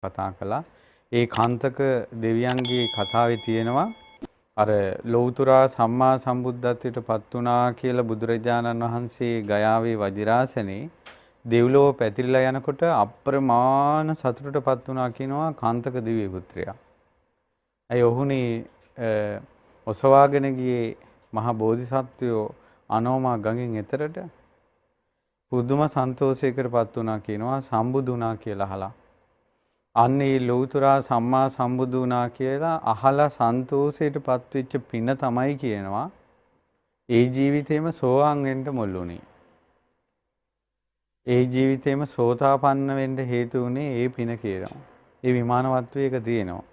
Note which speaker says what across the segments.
Speaker 1: කතා කළා. ඒ කාන්තක දෙවියන්ගේ කතාවේ තියෙනවා අර ලෞතුරා සම්මා සම්බුද්ධත්වයට පත් වුණා කියලා බුදුරජාණන් වහන්සේ ගයාවේ වජිරාසනේ දෙව්ලොව පැතිරිලා යනකොට අප්‍රමාණ සතුටටපත් වුණා කියනවා කාන්තක දිව්‍ය පුත්‍රයා. අය ඔහුනේ ඔසවාගෙන ගියේ මහා බෝධිසත්වයෝ අනෝමා ගඟෙන් එතරට පුදුම සන්තෝෂයකටපත් වුණා කියනවා සම්බුදු වුණා කියලා අහලා. අන්න ඒ ලෞතුරා සම්මා සම්බුදු වුණා කියලා අහලා සන්තෝෂයටපත් වෙච්ච පින තමයි කියනවා ඒ ජීවිතේම සෝවාන් වෙන්න මුල්ුණේ. ඒ ජීවිතේම සෝතාපන්න වෙන්න හේතු වුණේ ඒ පින කියනවා. ඒ විමානවත්වයක තියෙනවා.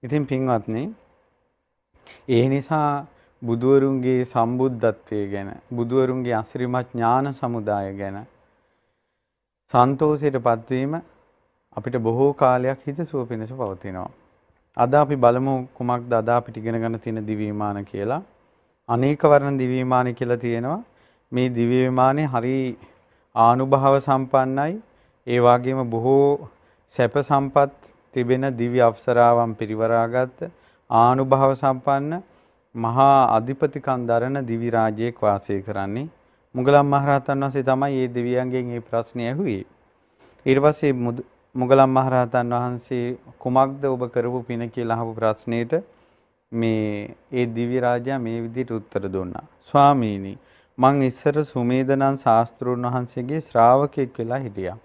Speaker 1: ඉතින් පින්වත්නි ඒ නිසා බුදුවරුන්ගේ සම්බුද්ධත්වය ගැන බුදුවරුන්ගේ අසිරිමත් ඥාන සමුදාය ගැන සන්තෝෂයටපත් වීම අපිට බොහෝ කාලයක් හිතසුව පිණිස පවතිනවා. අද අපි බලමු කුමක්ද අද අපිට ඉගෙන ගන්න තියෙන දිව්‍ය විමාන කියලා. අනේක වර්ණ දිව්‍ය විමාන කියලා තියෙනවා. මේ දිව්‍ය විමානේ හරි ආනුභාව සම්පන්නයි. ඒ වගේම බොහෝ සැප සම්පත් තිබෙන දිව්‍ය අප්සරාවන් පිරිවරාගත් ආනුභාව සම්පන්න මහා අධිපතිකම් දරන දිවි රාජ්‍යයක වාසය කරන්නේ. මුගලන් මහරහතන් වහන්සේ තමයි මේ දෙවියන්ගෙන් මේ ප්‍රශ්නේ ඇහුවේ. ඊට පස්සේ මුගලන් මහරහතන් වහන්සේ කුමක්ද ඔබ කරපු පින කියලා අහපු ප්‍රශ්නෙට ඒ දිව්‍ය රාජයා මේ විදිහට උත්තර දුන්නා. ස්වාමීනි මං ඉස්සර සුමේදනන් ශාස්ත්‍රූන් වහන්සේගේ ශ්‍රාවකෙක් වෙලා හිටියා.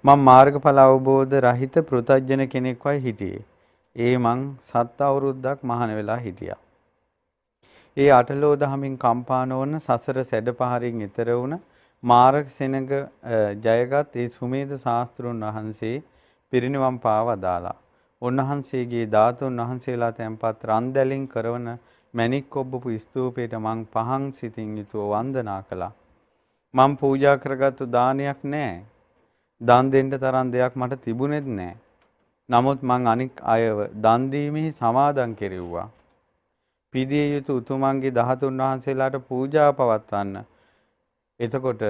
Speaker 1: මම මාර්ගඵල අවබෝධ රහිත පෘථග්ජන කෙනෙක් වයි හිටියේ. මං 7 අවුරුද්දක් මහාන වෙලා හිටියා. ඒ අටලෝ දහමින් කම්පා නොවන සසර සැඩපහරින් ඈතර වුණ මාර්ග සෙනඟ ජයගත් ඒ සුමේද ශාස්ත්‍රූන් වහන්සේ පිරිනිවන් පාවදාලා. උන්වහන්සේගේ ධාතුන් වහන්සේලා තැන්පත් රන්දැලින් කරවන මණික් කොබ්බපු ස්තූපයට මං පහන් සිතින් යුතුව වන්දනා කළා. මං පූජා කරගත්තු දානයක් නැහැ. දන් දෙන්න තරම් දෙයක් මට තිබුණෙත් නැහැ. නමුත් මං අනික් අයව දන් දීමේ සමාදන් කෙරෙව්වා. පිදිය යුතු උතුමන්ගේ ධාතුන් වහන්සේලාට පූජා පවත්වන්න. එතකොට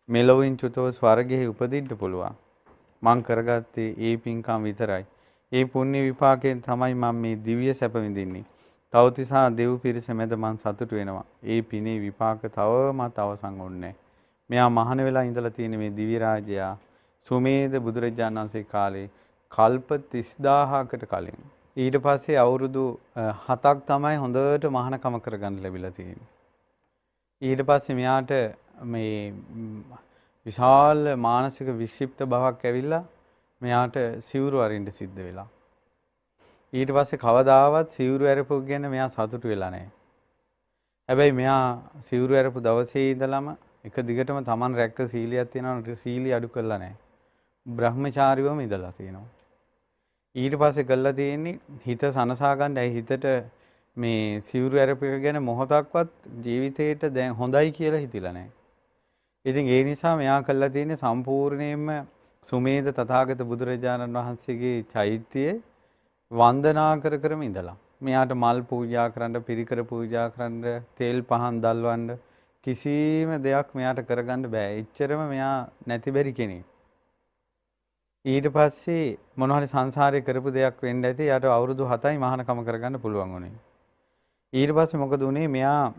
Speaker 1: මෙලොවින් චුතව ස්වර්ගයේ උපදින්න පුළුවන්. මං කරගත්තේ ඒ පින්කම් විතරයි. ඒ පුණ්‍ය විපාකයෙන් තමයි මම මේ දිව්‍ය සැප විඳින්නේ. තවතිසා දෙව් පිරිස මැද මං සතුටු වෙනවා. ඒ පිනේ විපාක තවමත් අවසන් වුන්නේ. මෙයා මහාන වෙලා ඉඳලා තියෙන මේ දිව්‍ය රාජ්‍යයා සුමේද බුදුරජාණන් වහන්සේ කාලේ කල්ප 30000කට කලින්. ඊට පස්සේ අවුරුදු 7ක් තමයි හොඳට මහානකම කරගන්න ලැබිලා තියෙන්නේ. ඊට පස්සේ මෙයාට මේ විශාල මානසික වික්ෂිප්ත බවක් ඇවිල්ලා මෙයාට සිවුරු අරින්න සිද්ධ වෙලා. ඊට පස්සේ කවදාවත් සිවුරු ඇරපු ගැන මෙයා සතුටු වෙලා නැහැ. හැබැයි මෙයා සිවුරු ඇරපු දවසේ ඉඳලම එක දිගටම Taman රැක්ක සීලියක් තියෙනවා සීලිය අඩු කරලා නැහැ. බ්‍රහ්මචාරීවම ඉඳලා තියෙනවා. ඊට පස්සේ කළා තියෙන්නේ හිත සනසා ගන්න. ඇයි හිතට මේ සිවුරු ඇරපු එක ගැන මොහොතක්වත් ජීවිතේට දැන් හොඳයි කියලා හිතිලා නැහැ. ඉතින් ඒ නිසා මෙයා කළා තියෙන්නේ සම්පූර්ණයෙන්ම සුමේද තථාගත බුදුරජාණන් වහන්සේගේ චෛත්‍යයේ වන්දනා කර කරම ඉඳලා. මෙයාට මල් පූජා කරන්න, පිරිකර පූජා කරන්න, තෙල් පහන් දල්වන්න කිසිම දෙයක් මෙයාට කරගන්න බෑ. එච්චරම මෙයා නැති බැරි කෙනෙක්. ඊට පස්සේ මොනවා හරි සංසාරේ කරපු දෙයක් වෙන්න ඇති. යාට අවුරුදු 7යි මහානකම කරගන්න පුළුවන් වුණේ. ඊට පස්සේ මොකද උනේ? මෙයා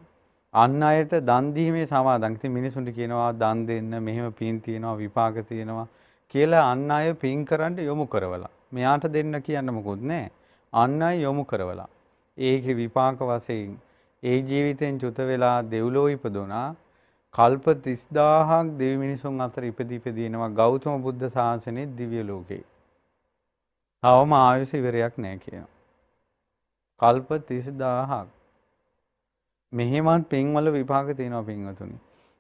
Speaker 1: අන් අයට දන් දීමේ සමාදන්. ඉතින් මිනිසුන්ට කියනවා දන් දෙන්න, මෙහෙම පින් තියෙනවා, විපාක තියෙනවා කියලා අන් අය පින් කරන්න යොමු කරවලා. මෙයාට දෙන්න කියන්න මොකුත් නැහැ. අන් අය යොමු කරවලා. ඒකේ විපාක වශයෙන් ඒ ජීවිතෙන් චුත වෙලා දෙව්ලොව ඉපදුනා. කල්ප 30000ක් දෙවි මිනිසුන් අතර ඉපදීනවා ගෞතම බුද්ධ ශාසනයේ දිව්‍ය ලෝකේ. තවම ආයුෂ ඉවරයක් නැහැ කියනවා. කල්ප 30000ක්. මෙහෙමත් පින්වල විපාක තියෙනවා පින්වතුනි.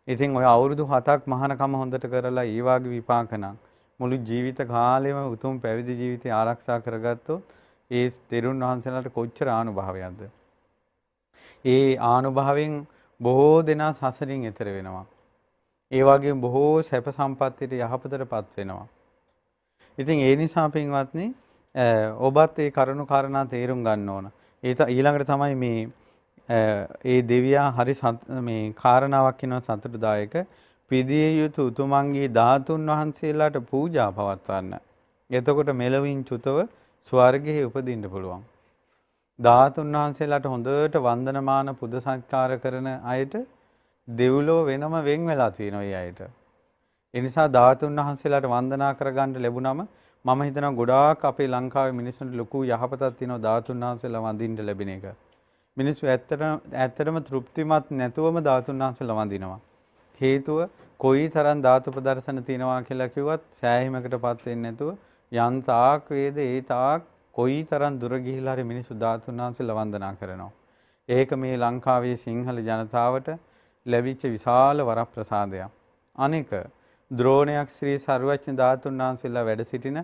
Speaker 1: ඉතින් ඔය අවුරුදු 7ක් මහානකම හොඳට කරලා ඒ වාගේ විපාක නම් මුළු ජීවිත කාලෙම උතුම් පැවිදි ජීවිතය ආරක්ෂා කරගත්තොත් ඒ තෙරුන් වහන්සේලාට කොච්චර ආනුභාවයක්ද. ඒ ආනුභාවයෙන් බොහෝ දෙනා සසරින් එතර වෙනවා. ඒ වගේම බොහෝ සැප සම්පත්තියට යහපතටපත් වෙනවා. ඉතින් ඒ නිසා පින්වත්නි ඔබත් ඒ කරුණු කාරණා තේරුම් ගන්න ඕන. ඊළඟට තමයි ඒ දෙවියා හරි මේ කාරණාවක් කියනවා සතුටුදායක. පිදිය යුතු උතුමන්ගේ ධාතුන් වහන්සේලාට පූජා පවත්වන්න. එතකොට මෙලවින් චුතව ස්වර්ගයේ උපදින්න පුළුවන්. ධාතුන් වහන්සේලාට හොඳට වන්දනමාන පුද සත්කාර කරන අයට දෙව්ලොව වෙනම වෙන් වෙලා තියෙනවා ඒ අයට. ඒ නිසා ධාතුන් වහන්සේලාට වන්දනා කරගන්න ලැබුණම මම හිතනවා ගොඩාක් අපේ ලංකාවේ මිනිස්සුන්ට ලොකු යහපතක් තියෙනවා ධාතුන් වහන්සේලා වඳින්න ලැබෙන එක. මිනිස්සු ඇත්තටම තෘප්තිමත් නැතුවම ධාතුන් වහන්සේලා වඳිනවා. හේතුව කොයි තරම් ධාතු ප්‍රදර්ශන තියෙනවා කියලා කිව්වත් සෑහීමකටපත් වෙන්නේ නැතුව යම් තාක් වේද ඒ තාක් කොයි තරම් දුර ගිහිලා හරි මිනිස්සු ධාතුන් වහන්සේලා වන්දනා කරනවා. ඒක මේ ලංකාවේ සිංහල ජනතාවට ලැබිච්ච විශාල වරප්‍රසාදයක්. අනෙක ද්‍රෝණයක් ශ්‍රී සර්වඥ ධාතුන් වහන්සේලා වැඩ සිටින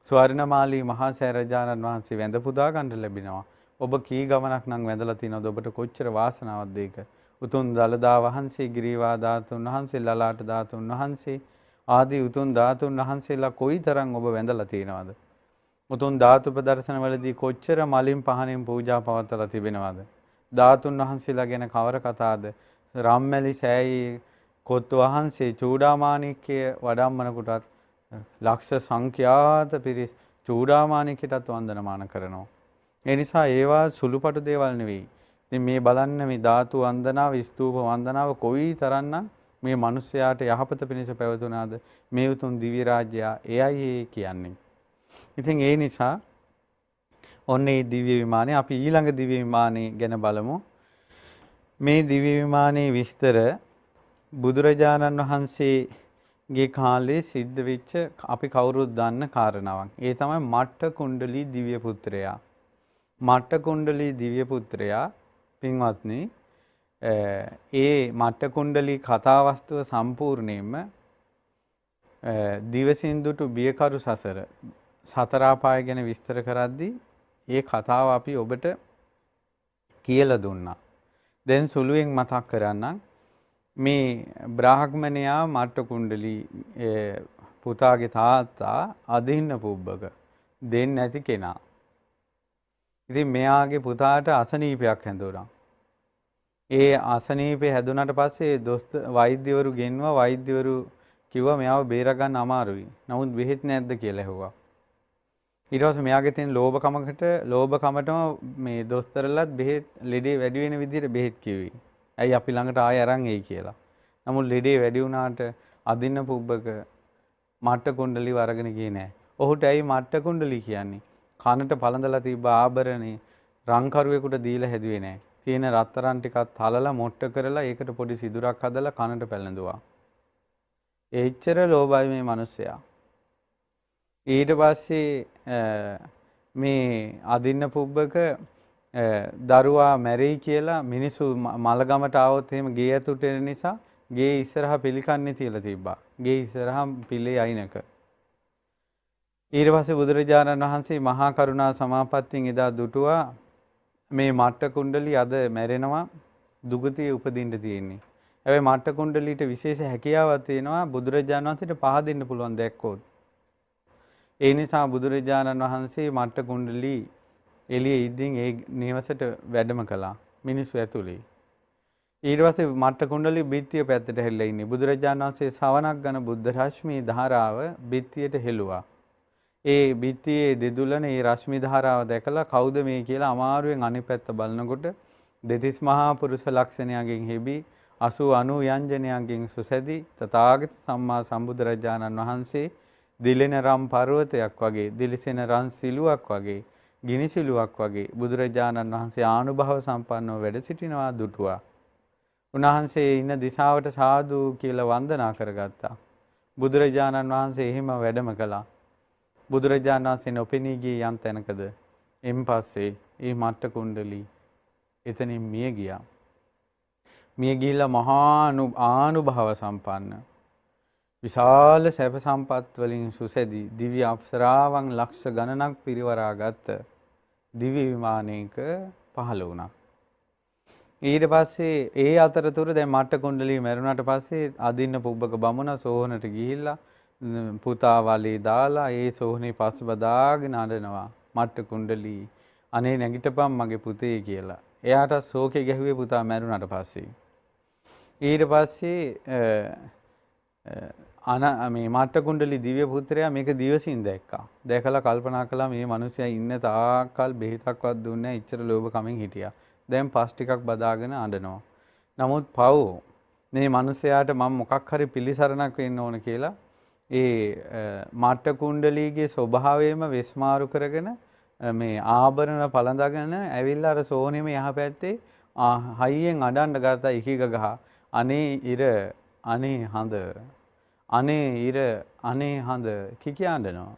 Speaker 1: ස්වර්ණමාලී මහා සෑරජානන් වහන්සේ වැඳ පුදා ගන්න ලැබෙනවා. ඔබ කී ගමනක් නම් වැඳලා තිනවද? ඔබට කොච්චර වාසනාවක්ද ඒක? උතුම් දලදා වහන්සේ, ගිරිවා ධාතුන් වහන්සේ, ලලාට ධාතුන් වහන්සේ ආදී උතුම් ධාතුන් වහන්සේලා කොයිතරම් ඔබ වැඳලා තිනවද? උතුම් ධාතු ප්‍රදර්ශන වලදී කොච්චර මලින් පහනින් පූජා පවත්වලා තිබෙනවද? ධාතුන් වහන්සේලා ගැන කවර කතාද? රම්මැලි සෑයේ කොත් වහන්සේ චූඩාමාණික්‍ය වඩම්මන කොටත් ලක්ෂ සංඛ්‍යාත පිරිස් චූඩාමාණික්‍යටත් වන්දනමාන කරනවා. ඒ නිසා ඒවා සුළුපටු දේවල් නෙවෙයි. ඉතින් මේ බලන්න මේ ධාතු වන්දනාව, ස්තූප වන්දනාව කොයි තරම්නම් මේ මිනිස්යාට යහපත පිණිස පැවතුනාද මේ උතුම් දිව්‍ය රාජ්‍යය එයයි කියන්නේ. ඉතින් ඒ නිසා ඔන්නේ දිව්‍ය විමානය අපි ඊළඟ දිව්‍ය විමානය ගැන බලමු. මේ දිව්‍ය විමානයේ විස්තර බුදුරජාණන් වහන්සේගේ කාලේ සිද්ධ වෙච්ච අපි කවුරුත් දන්න කාරණාවක්. ඒ තමයි මට්ට කුණ්ඩලී දිව්‍ය පුත්‍රයා. මට්ට කුණ්ඩලී දිව්‍ය පුත්‍රයා පින්වත්නි ඒ මට්ට කුණ්ඩලී කතාවස්තුව සම්පූර්ණයෙන්ම දිවසින්දුට බියකරු සසර සතර අපාය ගැන විස්තර කරද්දී ඒ කතාව අපි ඔබට කියලා දුන්නා. දැන් සුළුවෙන් මතක් කරන්නම්. මේ බ්‍රාහ්මණයා මට්ට කුණ්ඩලී පුතාගේ තාත්තා අදින්න පුබ්බක දෙන්නේ නැති කෙනා. ඉතින් මෙයාගේ පුතාට අසනීපයක් හැදුණා. ඒ අසනීපේ හැදුනට පස්සේ වෛද්‍යවරු ගෙන්වා වෛද්‍යවරු කිව්වා මෙයාව බේරගන්න අමාරුයි. නමුත් බෙහෙත් නැද්ද කියලා ඇහුවා. ඊට පස්සේ මෙයාගේ තියෙන ලෝභකමටම මේ දොස්තරලත් බෙහෙත් ලෙඩේ වැඩි වෙන විදිහට බෙහෙත් කිව්වේ. ඇයි අපි ළඟට ආයෙ අරන් එයි කියලා. නමුත් ලෙඩේ වැඩි වුණාට අදින්න පුබ්බක මට්ට කුණ්ඩලි වරගෙන ගියේ නෑ. ඔහුට ඇයි මට්ට කුණ්ඩලි කියන්නේ? කනට පළඳලා තිබ්බ ආභරණේ රංකරුවෙකුට දීලා හැදුවේ නෑ. තියෙන රත්තරන් ටිකක් තලලා මොට්ට කරලා ඒකට පොඩි සිදුරක් හදලා කනට පැලඳුවා. එච්චර ලෝභයි මේ මිනිස්සයා. ඊට පස්සේ මේ අදින්න පුබ්බක දරුවා මැරෙයි කියලා මිනිස්සු මලගමට ආවොත් එහෙම ගේ ඇතුළට එන නිසා ගේ ඉස්සරහා පිළිකන්නේ තියලා තිබ්බා. ගේ ඉස්සරහා පිළේ අයිනක. ඊට පස්සේ බුදුරජාණන් වහන්සේ මහා කරුණා සමාපත්තියෙන් එදා දුටුවා මේ මට්ට කුණ්ඩලී අද මැරෙනවා දුගතිය උපදින්න තියෙන්නේ. හැබැයි මට්ට කුණ්ඩලීට විශේෂ හැකියාවක් තියෙනවා බුදුරජාණන් වහන්සේට පහදින්න පුළුවන් දැක්කොත්. ඒ නිසා බුදුරජාණන් වහන්සේ මට්ට කුණ්ඩලී එළියේ ඉඳින් ඒ නිවසට වැඩම කළා මිනිස්සු ඇතුලේ. ඊට පස්සේ මට්ට කුණ්ඩලී බිත්තිය පැත්තට හැරිලා ඉන්නේ. බුදුරජාණන් වහන්සේ සවනක් ගන බුද්ධ රශ්මී ධාරාව බිත්තියට හෙළුවා. ඒ බිත්තියේ දෙදුලන ඒ රශ්මි ධාරාව දැකලා කවුද මේ කියලා අමාරුවෙන් අනිත් පැත්ත බලනකොට දෙතිස් මහා පුරුෂ ලක්ෂණයන්ගෙන් හෙබි 80 යංජනයන්ගෙන් සුසැදි තථාගත සම්මා සම්බුදුරජාණන් වහන්සේ දිලෙන රම් පර්වතයක් වගේ දිලිසෙන රන් සිලුවක් වගේ ගිනි සිලුවක් වගේ බුදුරජාණන් වහන්සේ ආනුභව සම්පන්නව වැඩ සිටිනවා දුටුවා. උන්වහන්සේ ඉන්න දිශාවට සාදු කියලා වන්දනා කරගත්තා. බුදුරජාණන් වහන්සේ එහෙම වැඩම කළා. බුදුරජාණන් වහන්සේ නොපෙනී ගියේ යම් තැනකද එම් පස්සේ මේ මට්ට කුණ්ඩලී එතනින් මිය ගියා. මිය ගිහිලා මහා ආනුභව සම්පන්න විශාල සැප සම්පත් වලින් සුසැදි දිව්‍ය අප්සරාවන් ලක්ෂ ගණනක් පිරිවරාගත් දිව්‍ය විමානයක පහළ වුණා. ඊට පස්සේ ඒ අතරතුර දැන් මට්ට කුණ්ඩලී මැරුණාට පස්සේ අදින්න පුබ්බක බමුණ සෝහනට ගිහිල්ලා පුතා වලේ දාලා ඒ සෝහනේ පස් බදාගෙන අඬනවා. මට්ට කුණ්ඩලී අනේ නැගිටපන් මගේ පුතේ කියලා. එයාට ශෝකේ ගැහුවේ පුතා මැරුණාට පස්සේ. ඊට පස්සේ මේ මාට්ට කුණ්ඩලි දිව්‍ය පුත්‍රයා මේක දිවසින් දැක්කා. දැකලා කල්පනා කළා මේ මිනිස්සයා ඉන්න තාක්කල් බෙහෙතක්වත් දුන්නේ නැහැ. ඉච්චර ලෝභ කමින් හිටියා. දැන් පස් ටිකක් බදාගෙන අඬනවා. නමුත් පව් මේ මිනිස්සයාට මම මොකක් හරි පිළිසරණක් වෙන්න ඕන කියලා ඒ මාට්ට කුණ්ඩලීගේ ස්වභාවයම වෙස්මාරු කරගෙන මේ ආභරණ පළඳගෙන ඇවිල්ලා අර සෝනෙම යහපැත්තේ හයියෙන් අඬන්න ගත්තා ඉකිග ගහ. අනේ ඉර අනේ හඳ අනේ ඉර අනේ හඳ කිකි අඬනවා.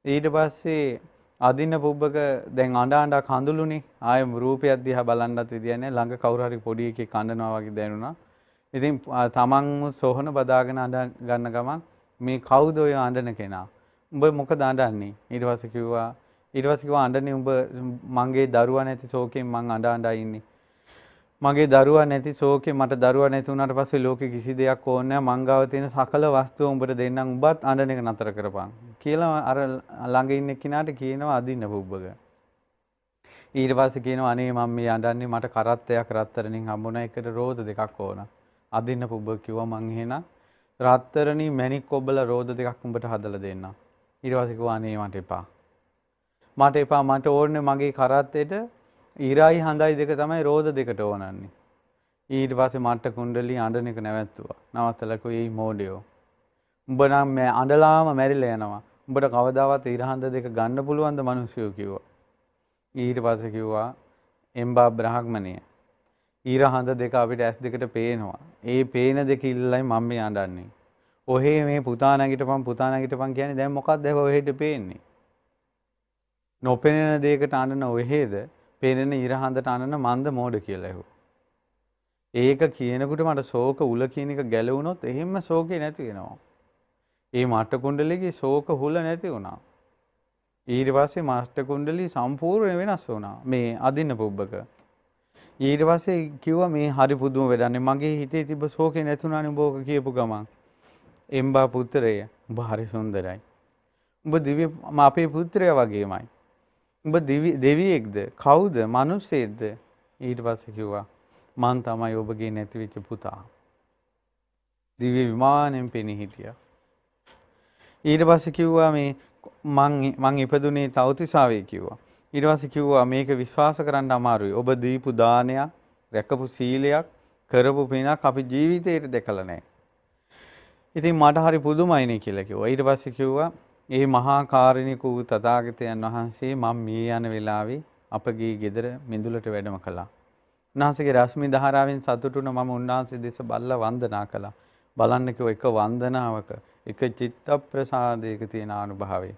Speaker 1: ඊට පස්සේ අදින්න පුබ්බක දැන් අඬ කඳුළුනේ ආයෙ රූපයක් දිහා බලන්නත් විදියක් නැහැ. ළඟ කවුරු හරි පොඩි එකෙක් අඬනවා වගේ දැනුණා. ඉතින් තමන් සෝහන බදාගෙන අඬ ගන්න ගමන් මේ කවුද ඔය අඬන කෙනා? උඹ මොකද අඬන්නේ? ඊට පස්සේ කිව්වා අඬන්නේ උඹ මගේ දරුවා නැති ශෝකයෙන් මං අඬ ඉන්නේ. මගේ දරුවා නැති ශෝකේ මට දරුවා නැති වුණාට පස්සේ ලෝකෙ කිසි දෙයක් ඕනේ නැහැ. මං ගාව තියෙන සකල වස්තුව උඹට දෙන්නම්. උඹත් අඬන එක නතර කරපන් කියලා අර ළඟ ඉන්න කෙනාට කියනවා අදින්න පුබ්බක. ඊට පස්සේ කියනවා අනේ මම මේ අඬන්නේ මට කරත්තයක් රත්තරනින් හම්බුණා. එකට රෝද දෙකක් ඕන. අදින්න පුබ්බක කිව්වා මං එහෙනම් රත්තරණි මැණික් කොබ්බල රෝද දෙකක් උඹට හදලා දෙන්නම්. ඊට පස්සේ කිව්වා අනේ මට එපා. මට ඕනේ මගේ කරත්තෙට ඉරයි හඳයි දෙක තමයි රෝද දෙකට ඕනන්නේ. ඊට පස්සේ මට්ට කුණ්ඩලී අඬන එක නැවැත්තුවා. නවත්තලා කිව්වා "ඒ මෝඩයෝ. උඹ නම් මේ අඬලාම මැරිලා යනවා. උඹට කවදාවත් ඉර හඳ දෙක ගන්න පුළුවන්ද මිනිස්සුયો" කිව්වා. ඊට පස්සේ කිව්වා "එම්බා බ්‍රහ්මණය. ඉර හඳ දෙක අපිට ඇස් දෙකට පේනවා. ඒ පේන දෙක ඉල්ලයි මම මේ අඬන්නේ. ඔහේ මේ පුතා නැගිටපන් කියන්නේ දැන් මොකක්ද ඔහෙට පේන්නේ? නොපෙනෙන දෙයකට අඬන ඔහෙද පෙනෙන ඉර හඳට අඬන මන්ද මෝඩ කියලා ඇහුවා. ඒක කියනකොට මට ශෝක උල කියන එක ගැලවුණොත් එහෙම ශෝකේ නැති වෙනවා. ඒ මට්ට කුණ්ඩලීගේ ශෝක හුල නැති වුණා. ඊට පස්සේ මට්ට කුණ්ඩලී සම්පූර්ණ වෙනස් වුණා. මේ අදින්න පුබ්බක. ඊට පස්සේ කිව්වා මේ හරි පුදුම වැඩන්නේ. මගේ හිතේ තිබ්බ ශෝකේ නැතුණානේ උඹ ඕක කියපු ගමන්. එම්බා පුත්‍රය උඹ හරි සුන්දරයි. උඹ දිව්‍ය අපේ පුත්‍රයා වගේමයි. උඹ දෙවියෙක්ද? කවුද? මිනිස්සෙක්ද? ඊට පස්සේ කිව්වා මං තමයි ඔබගේ නැතිවෙච්ච පුතා. දිව්‍ය විමානයෙන් පෙනී හිටියා. ඊට පස්සේ කිව්වා මේ මං ඉපදුනේ තවතිසාවේ කිව්වා. ඊට පස්සේ කිව්වා මේක විශ්වාස කරන්න අමාරුයි. ඔබ දීපු දානයක්, රැකපු සීලයක්, කරපු පිනක් අපි ජීවිතේට දැකලා නැහැ. ඉතින් මට හරි පුදුමයිනේ කියලා කිව්වා. ඊට පස්සේ කිව්වා ඒ මහා කාරුණික වූ තථාගතයන් වහන්සේ මම මේ යන වෙලාවේ අපගේ ගෙදර මිඳුලට වැඩම කළා. උන්වහන්සේගේ රශ්මි ධාරාවෙන් සතුටුන මම උන්වහන්සේ දෙස බල්ලා වන්දනා කළා. බලන්න කිව්ව එක වන්දනාවක එක චිත්ත ප්‍රසාදයක තියෙන අනුභවය.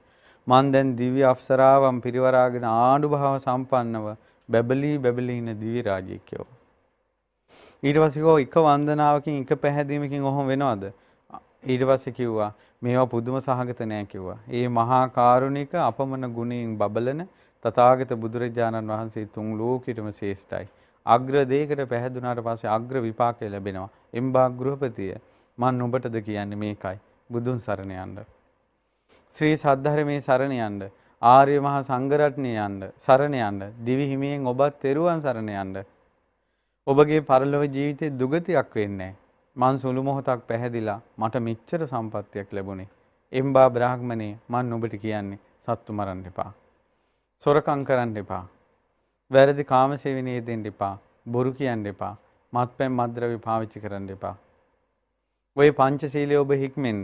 Speaker 1: මන් දැන් දිව්‍ය අප්සරාවන් පිරිවරාගෙන ආනුභව සම්පන්නව බැබලී ඉන දිව්‍ය රාජ්‍යකයෝ. ඊට පස්සේ කිව්වා එක වන්දනාවකින් එක පැහැදීමකින් ඔහොම වෙනවද? ඊට පස්සේ කිව්වා මේවා පුදුම සහගත නෑ කිව්වා. ඒ මහා කාරුණික අපමණ ගුණයෙන් බබලන තථාගත බුදුරජාණන් වහන්සේ තුන් ලෝකෙටම ශ්‍රේෂ්ඨයි. අග්‍ර දෙයකට පැහැදුනාට පස්සේ අග්‍ර විපාකය ලැබෙනවා. එම්බා ගෘහපතිය මම නුඹටද කියන්නේ මේකයි. බුදුන් සරණ යන්න. ශ්‍රී සද්ධර්මයේ සරණ යන්න. ආර්ය මහා සංඝරත්නය යන්න. සරණ යන්න. දිවි හිමියෙන් ඔබත් තෙරුවන් සරණ යන්න. ඔබගේ පරලොව ජීවිතේ දුගතියක් වෙන්නේ නැහැ. මං සුළු මොහොතක් පැහැදිලා මට මෙච්චර සම්පත්තියක් ලැබුණේ. එම්බා බ්‍රාහ්මණේ මං නුඹට කියන්නේ සත්තු මරන්න එපා. සොරකම් කරන්න එපා. වැරදි කාමසේවනයේ දෙන්න එපා. බොරු කියන්න එපා. මත්පැන් මත්ද්‍රව්‍ය පාවිච්චි කරන්න එපා. ඔය පංචශීලයේ ඔබ හික්මෙන්න.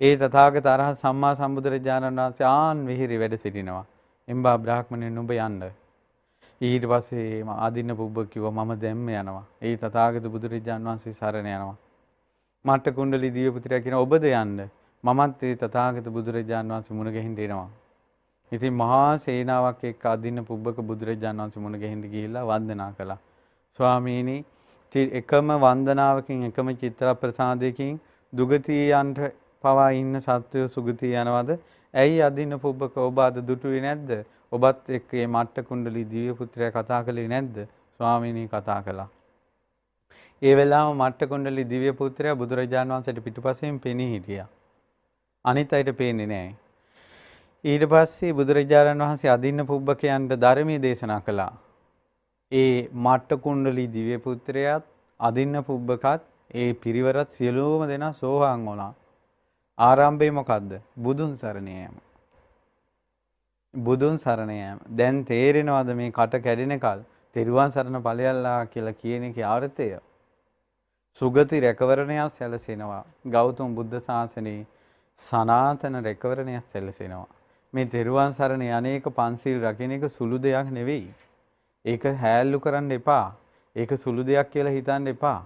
Speaker 1: ඒ තථාගත අරහත් සම්මා සම්බුදුරජාණන් වහන්සේ ආන් විහිරි වැඩ සිටිනවා. එම්බා බ්‍රාහ්මණේ නුඹ යන්න. ඊට පස්සේ ආදින්න පුබ්බක කිව්වා මම දැම්ම යනවා. ඒ තථාගත බුදුරජාණන් වහන්සේ සරණ යනවා. මට්ට කුණ්ඩලී දිව්‍ය පුත්‍රයා කියන ඔබද යන්න. මමත් ඒ තථාගත බුදුරජාණන් වහන්සේ මුණ ගැහින්න එනවා. ඉතින් මහා සේනාවක් එක්ක අදින්න පුබ්බක බුදුරජාණන් වහන්සේ මුණ ගැහින්න ගිහිල්ලා වන්දනා කළා. ස්වාමීනි එකම වන්දනාවකින් එකම චිත්‍ර ප්‍රසාදයකින් දුගතියන්ට පවා ඉන්න සත්වය සුගතිය යනවද? ඇයි අදින්න පුබ්බක ඔබ අද දුටුවේ නැද්ද? ඔබත් එක්ක මේ මට්ට කුණ්ඩලී දිව්‍ය පුත්‍රයා කතා කළේ නැද්ද? ස්වාමීනි කතා කළා. ඒ වෙලාවම මට්ට කුණ්ඩලී දිව්‍ය පුත්‍රයා බුදුරජාණන් වහන්සේට පිටුපසෙන් පෙනී හිටියා. අනිත් අයට පේන්නේ නැහැ. ඊට පස්සේ බුදුරජාණන් වහන්සේ අදින්න පුබ්බකයන්ට ධර්මයේ දේශනා කළා. ඒ මට්ට කුණ්ඩලී දිව්‍ය පුත්‍රයාත් අදින්න පුබ්බකත් ඒ පිරිවරත් සියලුම දෙනා සෝවාන් වුණා. ආරම්භය මොකද්ද? බුදුන් සරණ යෑම. බුදුන් සරණ යෑම. දැන් තේරෙනවද මේ කට කැඩෙන කල් තෙරුවන් සරණ ඵලයල්ලා කියලා කියන එකේ අර්ථය? සුගති රැකවරණයක් සැලසෙනවා. ගෞතම බුද්ධ ශාසනයේ සනාතන රැකවරණයක් සැලසෙනවා. මේ තෙරුවන් සරණ යන්නේක පන්සිල් රකින්න එක සුළු දෙයක් නෙවෙයි. ඒක හැල්ලු කරන්න එපා. ඒක සුළු දෙයක් කියලා හිතන්න එපා.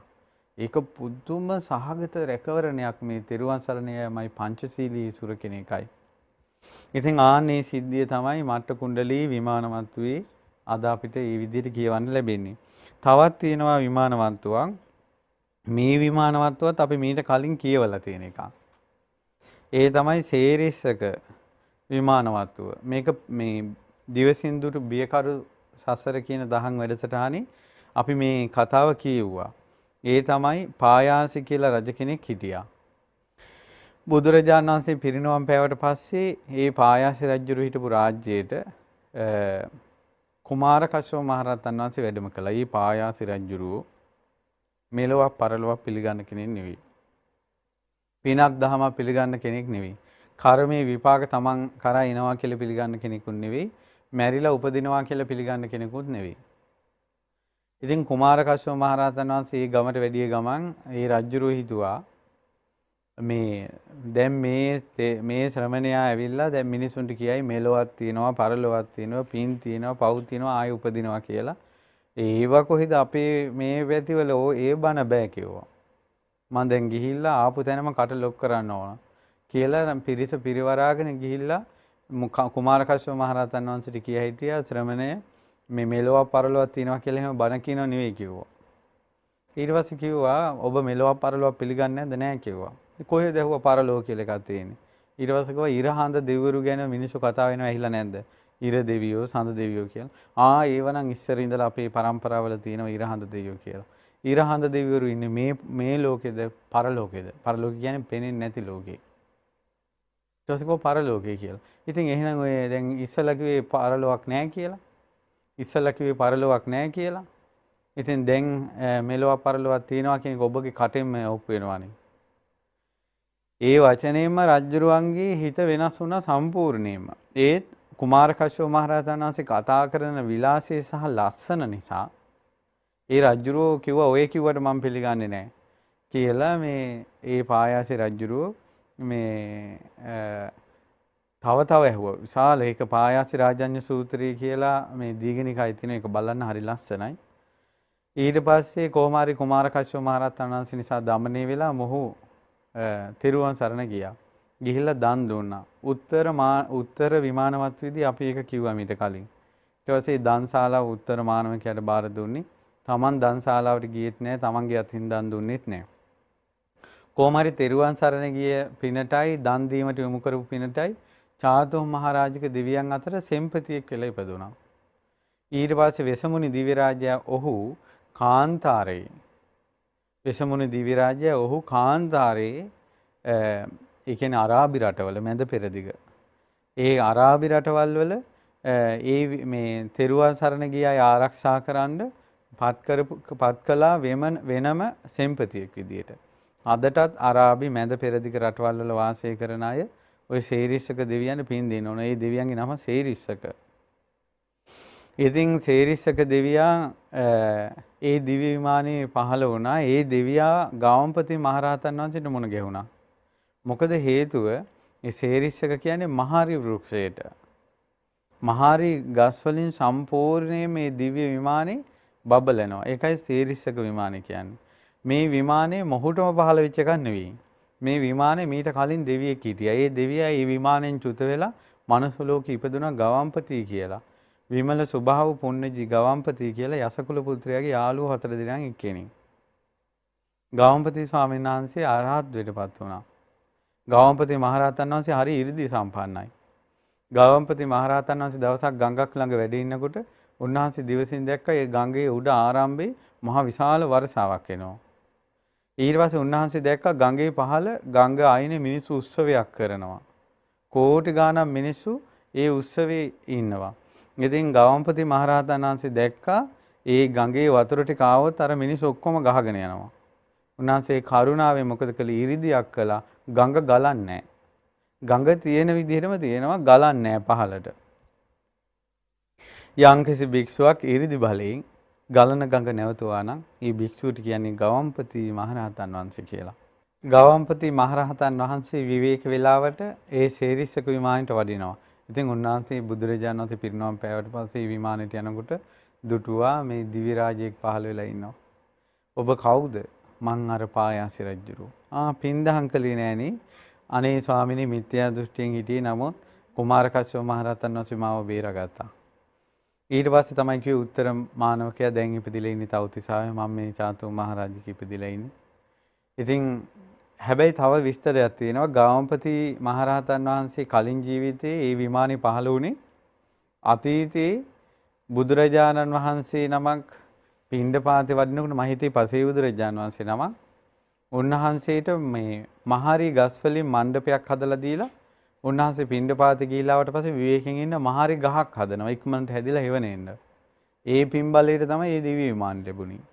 Speaker 1: ඒක පුදුම සහගත රැකවරණයක් මේ තෙරුවන් සරණ යෑමයි පංචශීලී සුරකින එකයි. ඉතින් ආන්නේ සිද්ධිය තමයි මට්ට කුණ්ඩලී විමානවත්තුවේ අද අපිට මේ විදිහට කියවන්න ලැබෙන්නේ. තවත් තියෙනවා විමානවත්තුවක්. මේ විමානවත්තුවත් අපි මීට කලින් කියවලා තියෙන එකක්. ඒ තමයි සේරිස්සක විමානවත්තුව. මේක මේ දිවසින්දුට බියකරු සසර කියන දහම් වැඩසටහනේ අපි මේ කතාව කියෙව්වා. ඒ තමයි පායාසි කියලා රජ කෙනෙක් හිටියා. බුදුරජාණන් වහන්සේ පිරිනවම් පෑවට පස්සේ ඒ පායාසි රජුරු හිටපු රාජ්‍යයට කුමාර කශ්‍යප මහ රහතන් වහන්සේ වැඩම කළා. මේ පායාසි රජුරු මෙලොවක් පරලොවක් පිළිගන්න කෙනෙක් නෙවෙයි. පිනක් දහමක් පිළිගන්න කෙනෙක් නෙවෙයි. කර්මයේ විපාක තමන් කරා එනවා කියලා පිළිගන්න කෙනෙකුත් නෙවෙයි. මැරිලා උපදිනවා කියලා පිළිගන්න කෙනෙකුත් නෙවෙයි. ඉතින් කුමාර කශ්‍යප මහ රහතන් වහන්සේ මේ ගමට වැඩිය ගමන් ඒ රජුරු හිතුවා මේ දැන් මේ ශ්‍රමණයා ඇවිල්ලා දැන් මිනිසුන්ට කියයි මෙලොවක් තියෙනවා පරලොවක් තියෙනවා පින් තියෙනවා පව් තියෙනවා ආයෙ උපදිනවා කියලා. ඒව කොහෙද අපේ මේ පැතිවල ඒ බණ බෑ කිව්වා. මම දැන් ගිහිල්ලා ආපු තැනම කට ලොක් කරන්න ඕන කියලා පිරිස පිරිවරාගෙන ගිහිල්ලා කුමාර කශ්‍යප මහ රහතන් වහන්සේට කිය හිටියා ශ්‍රමණය මේ මෙලොවක් පරලොවක් තියෙනවා කියලා එහෙම බණ කියනව නෙවෙයි කිව්වා. ඊට පස්සේ කිව්වා ඔබ මෙලොවක් පරලොවක් පිළිගන්නේ නැද්ද? නැහැ කිව්වා. කොහෙද ඇහුවා පරලොව කියලා එකක් තියෙන්නේ. ඊට පස්සේ කිව්වා ඉරහඳ දෙවිවරු ගැන මිනිස්සු කතා වෙනවා ඇහිලා නැද්ද? ඉර දෙවියෝ සඳ දෙවියෝ කියලා. ඒවනම් ඉස්සර ඉඳලා අපේ પરම්පරාවල තියෙනවා ඉරහඳ දෙවියෝ කියලා. ඉරහඳ දෙවිවරු ඉන්නේ මේ ලෝකෙද පරලෝකෙද? පරලෝක කියන්නේ පෙනෙන්නේ නැති ලෝකේ. ඊට පස්සේ කිව්වා පරලෝකේ කියලා. ඉතින් එහෙනම් ඔය දැන් ඉස්සලා කිව්වේ පරලොවක් නැහැ කියලා. ඉස්සලා කිව්වේ පරලොවක් නැහැ කියලා. ඉතින් දැන් මෙලොවක් පරලොවක් තියෙනවා කියන එක ඔබගේ කටෙන්ම ඔප්පු වෙනවානේ. ඒ වචනේම රජ්ජුරුවන්ගේ හිත වෙනස් වුණා සම්පූර්ණයෙන්ම. ඒත් කුමාර කශ්‍යප මහ රහතන් වහන්සේ කතා කරන විලාසය සහ ලස්සන නිසා ඒ රජ්ජුරුවෝ කිව්වා ඔය කිව්වට මම පිළිගන්නේ නැහැ කියලා මේ ඒ පායාසි රජ්ජුරුවෝ මේ තව ඇහුවා. විශාල ඒක පායාසි රාජඤ්ඤ සූත්‍රය කියලා මේ දීඝනිකායේ තියෙන එක බලන්න හරි ලස්සනයි. ඊට පස්සේ කොහොම හරි කුමාර කශ්‍යප මහ රහතන් වහන්සේ නිසා දමනය වෙලා මොහු තෙරුවන් සරණ ගියා. ගිහිල්ලා දන් දුන්නා. උත්තර විමානවත් විදි අපි ඒක කිව්වා මීට කලින්. ඊට පස්සේ දන්ශාලාව උත්තර මානවකයාට බාර දුන්නේ. Taman දන්ශාලාවට ගියෙත් නැහැ. Tamanගේ අතින් දන් දුන්නෙත් නැහැ. කොහොම හරි තෙරුවන් සරණ ගිය පිනටයි දන් දීමට යොමු කරපු පිනටයි චාතුම් මහරජික දෙවියන් අතර සෙම්පතියෙක් වෙලා ඉපදුණා. ඊට පස්සේ වෙසමුණි දිව්‍ය රාජයා ඔහු කාන්තාරේ වෙසමුණි දිව්‍ය රාජ්‍යය ඔහු කාන්තාරේ ඒ කියන්නේ අරාබි රටවල මැද පෙරදිග. ඒ අරාබි රටවල් වල ඒ මේ තෙරුවන් සරණ ගිය අය ආරක්ෂා කරන්න පත් කළා වෙනම සෙම්පතියෙක් විදියට. අදටත් අරාබි මැද පෙරදිග රටවල් වල වාසය කරන අය ওই සේරිස්සක දෙවියන් පින් දෙන්න ඕන. ඒ දෙවියන්ගේ නම සේරිස්සක. ඉතින් සේරිස්සක දෙවියා ඒ දිව්‍ය විමානයේ පහළ වුණා. ඒ දෙවියා ගාවම්පති මහරහතන් වහන්සේට මුණ ගැහුණා. මොකද හේතුව මේ සේරිස්සක කියන්නේ මහාරි වෘක්ෂයට. මහාරි ගස් වලින් සම්පූර්ණයෙන් මේ දිව්‍ය විමානේ බබලනවා. ඒකයි සේරිස්සක විමානය කියන්නේ. මේ විමානේ මොහුටම පහළ වෙච්ච එකක් නෙවෙයි. මේ විමානේ මීට කලින් දෙවියෙක් හිටියා. ඒ දෙවියා මේ විමානෙන් චුත වෙලා මනුස්ස ලෝකෙ ඉපදුනා ගවම්පති කියලා. විමල සුභාව පුණ්‍යජි ගවම්පති කියලා යසකුල පුත්‍රයාගේ යාළුවෝ 4 දෙනෙක් එක්කෙනෙක්. ගවම්පති ස්වාමීන් වහන්සේ අරහත් වෙටපත් වුණා. ගවම්පති මහරහතන් වහන්සේ හරි 이르දි සම්පන්නයි. ගවම්පති මහරහතන් වහන්සේ දවසක් ගඟක් ළඟ වැඩ ඉන්නකොට උන්වහන්සේ දිවසින් දැක්ක ඒ ගඟේ උඩ ආරම්භයේ මහ විශාල වර්ෂාවක් එනවා. ඊට පස්සේ උන්වහන්සේ දැක්ක ගඟේ පහළ ගඟ අයිනේ මිනිස්සු උත්සවයක් කරනවා. කෝටි ගාණක් මිනිස්සු ඒ උත්සවේ ඉන්නවා. ඉතින් ගවම්පති මහරහතන් වහන්සේ දැක්කා ඒ ගඟේ වතුර ටික ආවොත් අර මිනිස්සු ඔක්කොම ගහගෙන යනවා. උන්වහන්සේ කරුණාවෙන් මොකද කළේ? ඉරිදියක් කළා. ගඟ ගලන්නේ නැහැ. ගඟ තියෙන විදිහටම තියෙනවා, ගලන්නේ නැහැ පහළට. යම්කිසි භික්ෂුවක් ඉරිදි බලයෙන් ගලන ගඟ නැවතුවා නම් ඒ භික්ෂුවට කියන්නේ ගවම්පති මහරහතන් වහන්සේ කියලා. ගවම්පති මහරහතන් වහන්සේ විවේක වේලාවට ඒ සේරිස්සක විමානයට වඩිනවා. ඉතින් උන්වහන්සේ බුදුරජාණන් වහන්සේ පිරිනමන පෑවට පස්සේ මේ විමානයට යනකොට දුටුවා මේ දිව්‍ය රාජයෙක් පහළ වෙලා ඉන්නවා. ඔබ කවුද? මං අර පායාසි රජුරු. පින්දහම් කළේ නෑනේ. අනේ ස්වාමිනේ මිත්‍යා දෘෂ්ටියෙන් හිටියේ, නමුත් කුමාර කස්සප මහරහතන් වහන්සේ මාව බේරාගත්තා. ඊට පස්සේ තමයි කිව්වේ උත්තර මානවකයා දැන් ඉපදිලා ඉන්නේ තව්තිසාවේ, මම මේ චාතු මහරජෙක් ඉපදිලා ඉන්නේ. ඉතින් හැබැයි තව විස්තරයක් තියෙනවා. ගාමපති මහරහතන් වහන්සේ කලින් ජීවිතේ ඒ විමානේ පහළ වුණේ අතීතේ බුදුරජාණන් වහන්සේ නමක් පිණ්ඩපාතේ වඩිනකොට මම හිතේ පසේ බුදුරජාණන් වහන්සේ නමක් උන්වහන්සේට මේ මහරි ගස් වලින් මණ්ඩපයක් හදලා දීලා උන්වහන්සේ පිණ්ඩපාතේ ගිහිලාවට පස්සේ විවේකයෙන් ඉන්න මහරි ගහක් හදනවා ඉක්මනට හැදිලා හෙවණෙන්න. ඒ පින්බලයට තමයි මේ දිව්‍ය විමාන ලැබුණේ.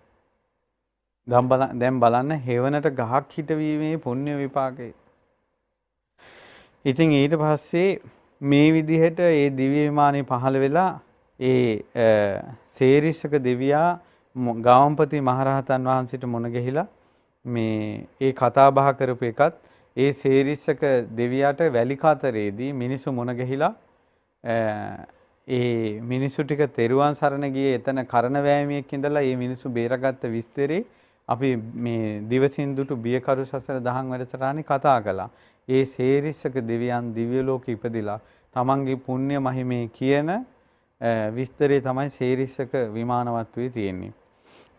Speaker 1: දැන් බලන්න හෙවණට ගහක් හිටවීමේ පුණ්‍ය විපාකේ. ඉතින් ඊට පස්සේ මේ විදිහට ඒ දිව්‍ය විමානේ පහළ වෙලා ඒ සේරිස්සක දෙවියා ගාමපති මහරහතන් වහන්සේට මුණ ගැහිලා මේ ඒ කතා බහ කරපු එකත් ඒ සේරිස්සක දෙවියාට වැලි කතරේදී මිනිසු මුණ ගැහිලා ඒ මිනිසු ටික තෙරුවන් සරණ ගියේ එතන කරන වෑමියෙක් ඉඳලා මේ මිනිසු බේරගත්ත විස්තරේ අපි මේ දිවසින්දුට බියකරු සසර දහම් වැඩසටහනේ කතා කළා. ඒ සේරිස්සක දෙවියන් දිව්‍ය ලෝකෙ ඉපදිලා තමන්ගේ පුණ්‍ය මහිමේ කියන විස්තරේ තමයි සේරිස්සක විමානවත්වයේ තියෙන්නේ.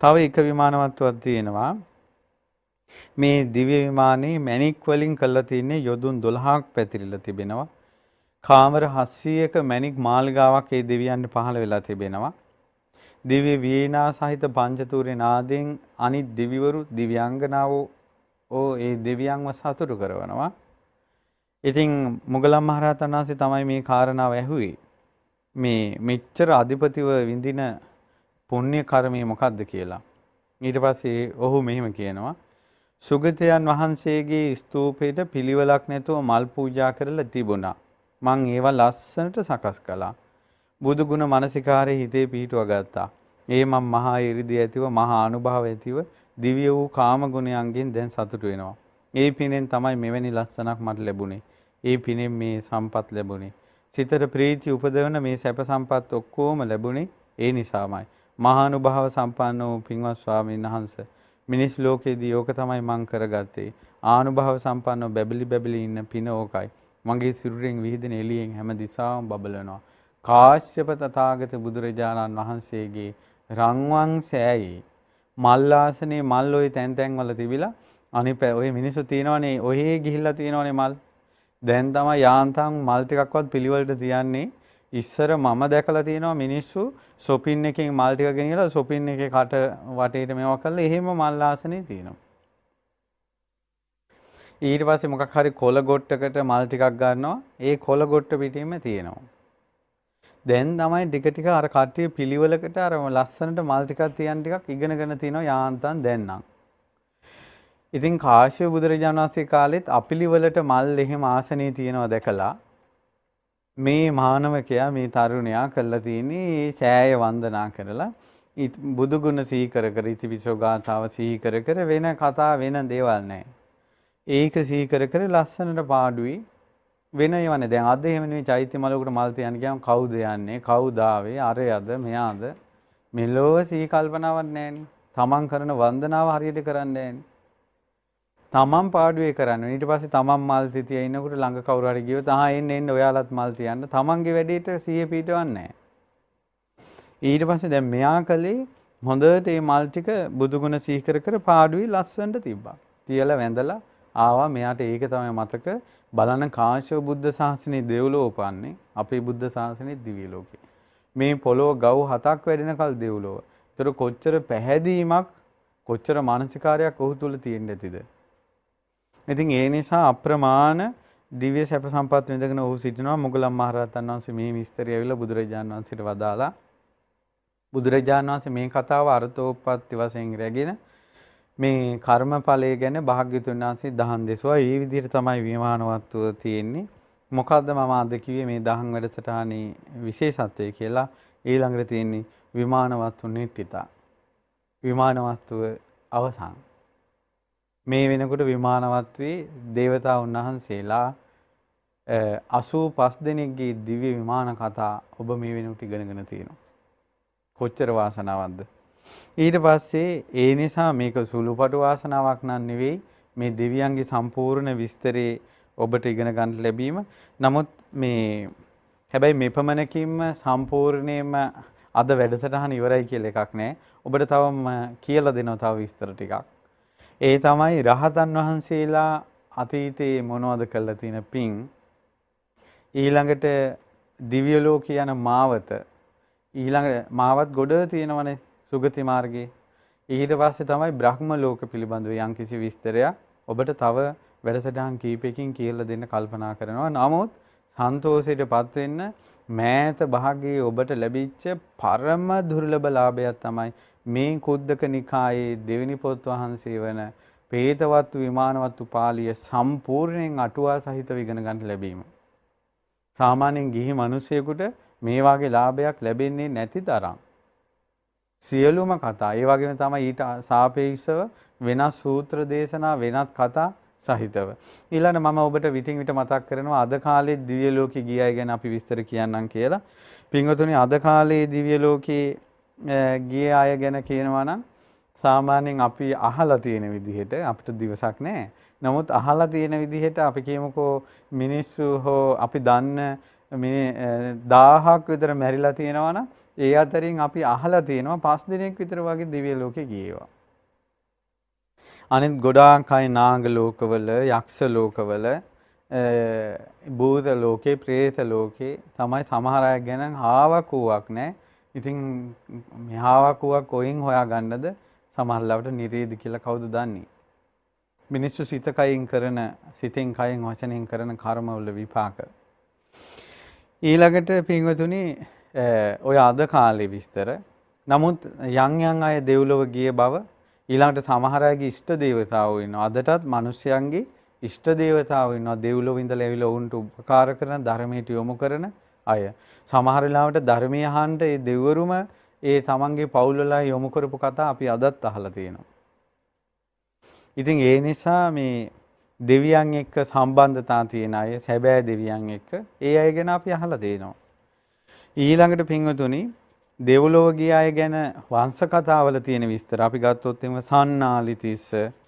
Speaker 1: තව එක විමානවත්වයක් තියෙනවා. මේ දිව්‍ය විමානේ මැණික් වලින් කරලා තියෙන්නේ යොදුන් 12ක් පැතිරිලා තිබෙනවා. කාමර 700ක මැණික් මාලිගාවක් ඒ දෙවියන්ට පහළ වෙලා තිබෙනවා. දිව්‍ය වීණා සහිත පංචතූර්ය නාදයෙන් අනිත් දිවිවරු දිව්‍යාංගනාවෝ ඒ දෙවියන්ව සතුටු කරනවා. ඉතින් මුගලන් මහරහතන් වහන්සේ තමයි මේ කාරණාව ඇහුවේ. මේ මෙච්චර අධිපතිව විඳින පුණ්‍ය කර්මය මොකක්ද කියලා. ඊට පස්සේ ඔහු මෙහෙම කියනවා. සුගතයන් වහන්සේගේ ස්තූපයට පිළිවෙලක් නැතුව මල් පූජා කරලා තිබුණා. මං ඒවා ලස්සනට සකස් කළා. බුදු ගුණ මානසිකාරයේ හිතේ පිහිටුවා ගත්තා. ඒ මම මහා ඉරිදී ඇතිව මහා අනුභව ඇතිව දිව්‍ය වූ කාම ගුණයන්ගෙන් දැන් සතුටු වෙනවා. ඒ පිනෙන් තමයි මෙවැනි ලස්සනක් මට ලැබුණේ. ඒ පිනෙන් මේ සම්පත් ලැබුණේ. සිතට ප්‍රීතිය උපදවන මේ සැප සම්පත් ඔක්කොම ලැබුණේ ඒ නිසාමයි. මහා අනුභව සම්පන්න වූ පින්වත් ස්වාමීන් වහන්සේ මිනිස් ලෝකයේදී ඕක තමයි මං කරගත්තේ. ආනුභව සම්පන්නව බැබලි ඉන්න පින ඕකයි. මගේ සිරුරෙන් විහිදෙන එළියෙන් හැම දිසාවම බබලනවා. කාශ්‍යප තථාගත බුදුරජාණන් වහන්සේගේ රන්වන් සෑයේ මල් ආසනේ මල් ඔය තැන් වල තිබිලා අනිත් ඔය මිනිස්සු තියනවනේ ඔහේ ගිහිල්ලා තියනවනේ මල්. දැන් තමයි යාන්තම් මල් ටිකක්වත් පිළිවෙලට තියන්නේ. ඉස්සර මම දැකලා තියෙනවා මිනිස්සු shopping එකෙන් මල් ටික ගෙනියලා shopping එකේ කට වටේට මේවා කරලා එහෙම මල් ආසනේ තියෙනවා. ඊට පස්සේ මොකක් හරි කොළ ගොට්ටකට මල් ටිකක් ගන්නවා. ඒ කොළ ගොට්ට පිටින්ම තියෙනවා. දැන් තමයි ටික ටික අර කට්ටිය පිළිවෙලකට අර ලස්සනට මල් ටිකක් තියන් ටිකක් ඉගෙනගෙන තිනවා යාන්තම් දැන් නම්. ඉතින් කාශ්‍යප බුදුරජාණන් වහන්සේ කාලෙත් අපිලිවලට මල් එහෙම ආසනේ තියනවා දැකලා මේ මානවකයා මේ තරුණයා කළා තියෙන්නේ සෑය වන්දනා කරලා බුදු ගුණ සිහි කර කර ඉතිවිසෝ ගාථාව සිහි කර කර වෙන කතා වෙන දේවල් නැහැ. ඒක සිහි කර කර ලස්සනට පාඩුවේ වෙන ඒවනේ. දැන් අද එහෙම නෙවෙයි චෛත්‍ය මලකට මල් තියන්න ගියාම කවුද යන්නේ? කවුද ආවේ? අරයද මෙයාද? මෙලොව සිහි කල්පනාවක් නැහැනේ. තමන් කරන වන්දනාව හරියට කරන්නේ නැහැනේ. තමන් පාඩුවේ කරන්නේ. ඊට පස්සේ තමන් මල් තිතිය ඉන්නකොට ළඟ කවුරු හරි ගියොත් එන්න ඔයාලත් මල් තියන්න. තමන්ගේ වැඩේට සිහිය පිටවන්නේ නැහැ. ඊට පස්සේ දැන් මෙයා කලේ හොඳට මේ මල් ටික බුදුගුණ සිහි කර කර පාඩුවේ ලස්සනට තිබ්බා. තියලා වැඳලා ආවා. මෙයාට ඒක තමයි මතක. බලන කාශ්‍යප බුද්ධ ශාසනයේ දෙව්ලොව උපන්නේ. අපේ බුද්ධ ශාසනයේ දිව්‍ය ලෝකේ. මේ පොළොව ගව් 7ක් වැඩෙනකල් දෙව්ලොව. ඒතර කොච්චර පැහැදීමක් කොච්චර මානසිකාරයක් ඔහු තුල තියෙන්න ඇතිද? ඉතින් ඒ නිසා අප්‍රමාණ දිව්‍ය සැප සම්පත් විඳගෙන ඔහු සිටිනවා. මුගලන් මහරහතන් වහන්සේ මේ විස්තරය ඇවිල්ලා බුදුරජාණන් වහන්සේට වදාලා බුදුරජාණන් වහන්සේ මේ කතාව අර්ථෝපපත්ති වශයෙන් රැගෙන මේ කර්මඵලය ගැන භාග්‍යතුන් වහන්සේ දහම් දෙසුවා. ඒ විදිහට තමයි විමානවත්ව තියෙන්නේ. මොකද්ද මම අද කිව්වේ මේ දහම් වැඩසටහනේ විශේෂත්වය කියලා. ඊළඟට තියෙන්නේ විමානවත්ව නිට්ඨිතා. විමානවත්ව අවසන්. මේ වෙනකොට විමානවත්වේ දේවතාවුන් වහන්සේලා 85 දෙනෙක්ගේ දිව්‍ය විමාන කතා ඔබ මේ වෙනකොට ඉගෙනගෙන තියෙනවා. කොච්චර වාසනාවක්ද? ඊට පස්සේ ඒ නිසා මේක සුළුපටු වාසනාවක් නන් නෙවෙයි. මේ දෙවියන්ගේ සම්පූර්ණ විස්තරේ ඔබට ඉගෙන ගන්න ලැබීම. නමුත් මේ හැබැයි මෙපමණකින්ම සම්පූර්ණයෙන්ම අද වැඩසටහන ඉවරයි කියලා එකක් නැහැ. ඔබට තවම කියලා දෙනවා තව විස්තර ටිකක්. ඒ තමයි රහතන් වහන්සේලා අතීතයේ මොනවද කළා තියෙන පින්, ඊළඟට දිව්‍ය ලෝක යන මාවත, ඊළඟ මාවත් ගොඩ තියෙනවනේ සුගති මාර්ගයේ. ඊට පස්සේ තමයි බ්‍රහ්ම ලෝක පිළිබඳව යම්කිසි විස්තරයක් ඔබට තව වැඩසටහන් කීපයකින් කියලා දෙන්න කල්පනා කරනවා. නමුත් සන්තෝෂයටපත් වෙන්න මෑත භාගයේ ඔබට ලැබිච්ච පරම දුර්ලභ ලාභයක් තමයි මේ කුද්දක නිකායේ දෙවෙනි පොත් වහන්සේ වන පේතවත්තු විමානවත්තු පාළිය සම්පූර්ණයෙන් අටුවා සහිතව ඉගෙන ගන්න ලැබීම. සාමාන්‍යයෙන් ගිහි මිනිසෙකුට මේ වගේ ලාභයක් ලැබෙන්නේ නැති තරම්. සියලුම කතා ඒ වගේම තමයි ඊට සාපේක්ෂව වෙනස් සූත්‍ර දේශනා වෙනත් කතා සහිතව. ඊළඟ මම ඔබට විටින් විට මතක් කරනවා අද කාලේ දිව්‍ය ලෝකෙ ගිය අය ගැන අපි විස්තර කියන්නම් කියලා. පින්වතුනි අද කාලේ දිව්‍ය ලෝකේ ගිය අය ගැන කියනවා නම් සාමාන්‍යයෙන් අපි අහලා තියෙන විදිහට අපිට දිවසක් නැහැ. නමුත් අහලා තියෙන විදිහට අපි කියමුකෝ මිනිස්සු හෝ අපි දන්න මේ 1000ක් විතර මැරිලා තියෙනවා නම් ඒ අතරින් අපි අහලා තියෙනවා 5 දිනක් විතර වගේ දිව්‍ය ලෝකේ ගියේවා. අනිත් ගොඩාක් අය නාග ලෝකවල, යක්ෂ ලෝකවල, භූත ලෝකේ, പ്രേත ලෝකේ තමයි සමහර අය ගැන හාවකුවක් නැහැ. ඉතින් මේ හාවකුවක් කොයින් හොයාගන්නද? සමහරවිට නිරේද කියලා කවුද දන්නේ? මිනිස්සු සිතෙන් කයින් වචනෙන් කරන කර්මවල විපාක. ඊළඟට පින්වතුනි ඔය අද කාලේ විස්තර. නමුත් යම් අය දෙව්ලොව ගිය බව ඊළඟට සමහර අයගේ ඉෂ්ට දේවතාවෝ ඉන්නවා. අදටත් මිනිස්යන්ගේ ඉෂ්ට දේවතාවෝ ඉන්නවා. දෙව්ලොව ඉඳලා ඇවිල්ලා උන්ට උපකාර කරන ධර්මයට යොමු කරන අය. සමහර වෙලාවට ධර්මීය අහන්න ඒ දෙවරුම ඒ තමන්ගේ පවුල් වල යොමු කරපු කතා අපි අදත් අහලා තියෙනවා. ඉතින් ඒ නිසා මේ දෙවියන් එක්ක සම්බන්ධතා තියෙන අය, සැබෑ දෙවියන් එක්ක ඒ අය ගැන අපි අහලා තියෙනවා. ඊළඟට පින්වතුනි දෙව්ලොව ගිය අය ගැන වංශ කතාවල තියෙන විස්තර අපි ගත්තොත් එimhe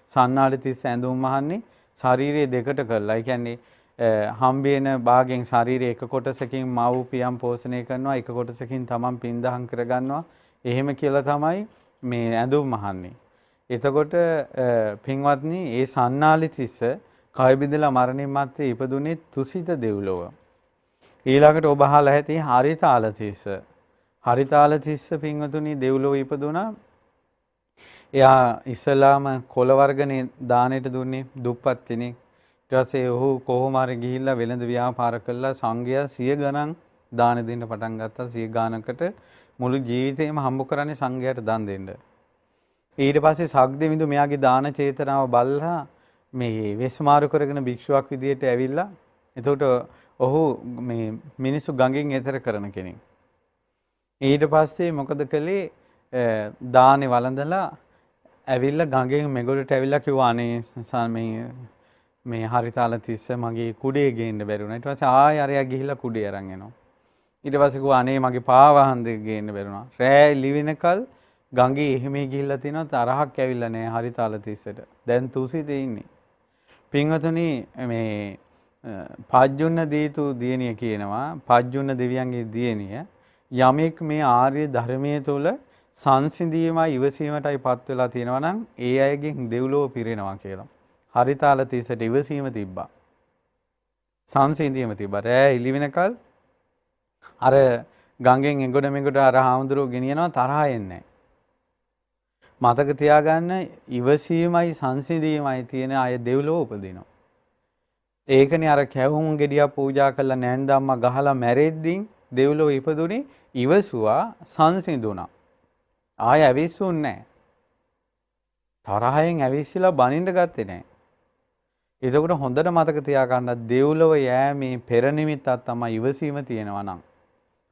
Speaker 1: සන්නාලිතිස්ස ඇඳුම් මහන්නේ ශරීරයේ දෙකට කරලා. ඒ කියන්නේ හම්බෙන භාගයෙන් ශරීරයේ එක කොටසකින් මව්පියන් පෝෂණය කරනවා, එක කොටසකින් තමන් පින්දහම් කරගන්නවා. එහෙම කියලා තමයි මේ ඇඳුම් මහන්නේ. එතකොට පින්වත්නි ඒ සන්නාලිතිස්ස කය බිඳලා මරණින් මත්තේ ඉපදුනේ තුසිත දෙව්ලොව. ඊළඟට ඔබ අහලා ඇති හරිතාලතිස්ස. හරිතාලතිස්ස පින්වතුනි දෙව්ලොව ඉපදුනා. එයා ඉස්ලාම කොළ වර්ගනේ දානෙට දුන්නේ දුප්පත් කෙනෙක්. ඊට පස්සේ ඔහු කොහොම හරි ගිහිල්ලා වෙළඳ ව්‍යාපාර කළා සංඝයා 100 ගණන් දාන දෙන්න පටන් ගත්තා. 100 ගානකට මුළු ජීවිතේම හම්බ කරන්නේ සංඝයාට දන් දෙන්න. ඊට පස්සේ සග්දෙවිඳු මෙයාගේ දාන චේතනාව බලලා මේ වෙස්මාරු කරගෙන භික්ෂුවක් විදියට ඇවිල්ලා එතකොට ඔහු මේ මිනිස්සු ගඟෙන් එතර කරන කෙනෙක්. ඊට පස්සේ මොකද කළේ? දානේ වළඳලා ඇවිල්ලා ගඟෙන් මෙගොඩට ඇවිල්ලා කිව්වා අනේ මේ හරිතාලතිස්ස මගේ කුඩේ ගේන්න බැරුණා. ඊට පස්සේ ආයෙ අරයා ගිහිල්ලා කුඩේ අරන් එනවා. ඊට පස්සේ කිව්වා අනේ මගේ පාවහන් දෙක ගේන්න බැරුණා. රෑ ලිවෙනකල් ගඟේ එහෙම ගිහිල්ලා තිනවා තරහක් ඇවිල්ලා නැහැ හරිතාලතිස්සට. දැන් තුසිතේ ඉන්නේ. පින්වතුනි මේ පජ්ජුන්න දීතු දියණිය කියනවා පජ්ජුන්න දෙවියන්ගේ දියණිය යමෙක් මේ ආර්ය ධර්මයේ තුල සංසිඳීමයි ඉවසීමටයි පත් වෙලා තියෙනවා නම් ඒ අයගෙන් දෙව්ලොව පිරෙනවා කියලා. හරිතාලතිස්සට ඉවසීම තිබ්බා. සංසිඳීම තිබ්බා. රෑ ඉලි වෙනකල් අර ගඟෙන් එගොඩ මෙගොඩ අර හාමුදුරුවෝ ගෙනියනවා තරහ එන්නේ නැහැ. මතක තියාගන්න ඉවසීමයි සංසිඳීමයි තියෙන අය දෙව්ලොව උපදිනවා. ඒකනේ අර කැවුම් ගෙඩියක් පූජා කළා නෑන්දම්මා ගහලා මැරෙද්දී දෙව්ලොව ඉපදුනේ ඉවසුවා සංසිඳුණා. ආය ඇවිස්සුන්නේ නැහැ. තරහෙන් ඇවිස්සලා බනින්න ගත්තේ නැහැ. එතකොට හොඳට මතක තියාගන්න දෙව්ලොව යෑමේ පෙර නිමිත්තක් තමයි ඉවසීම තියෙනවා නම්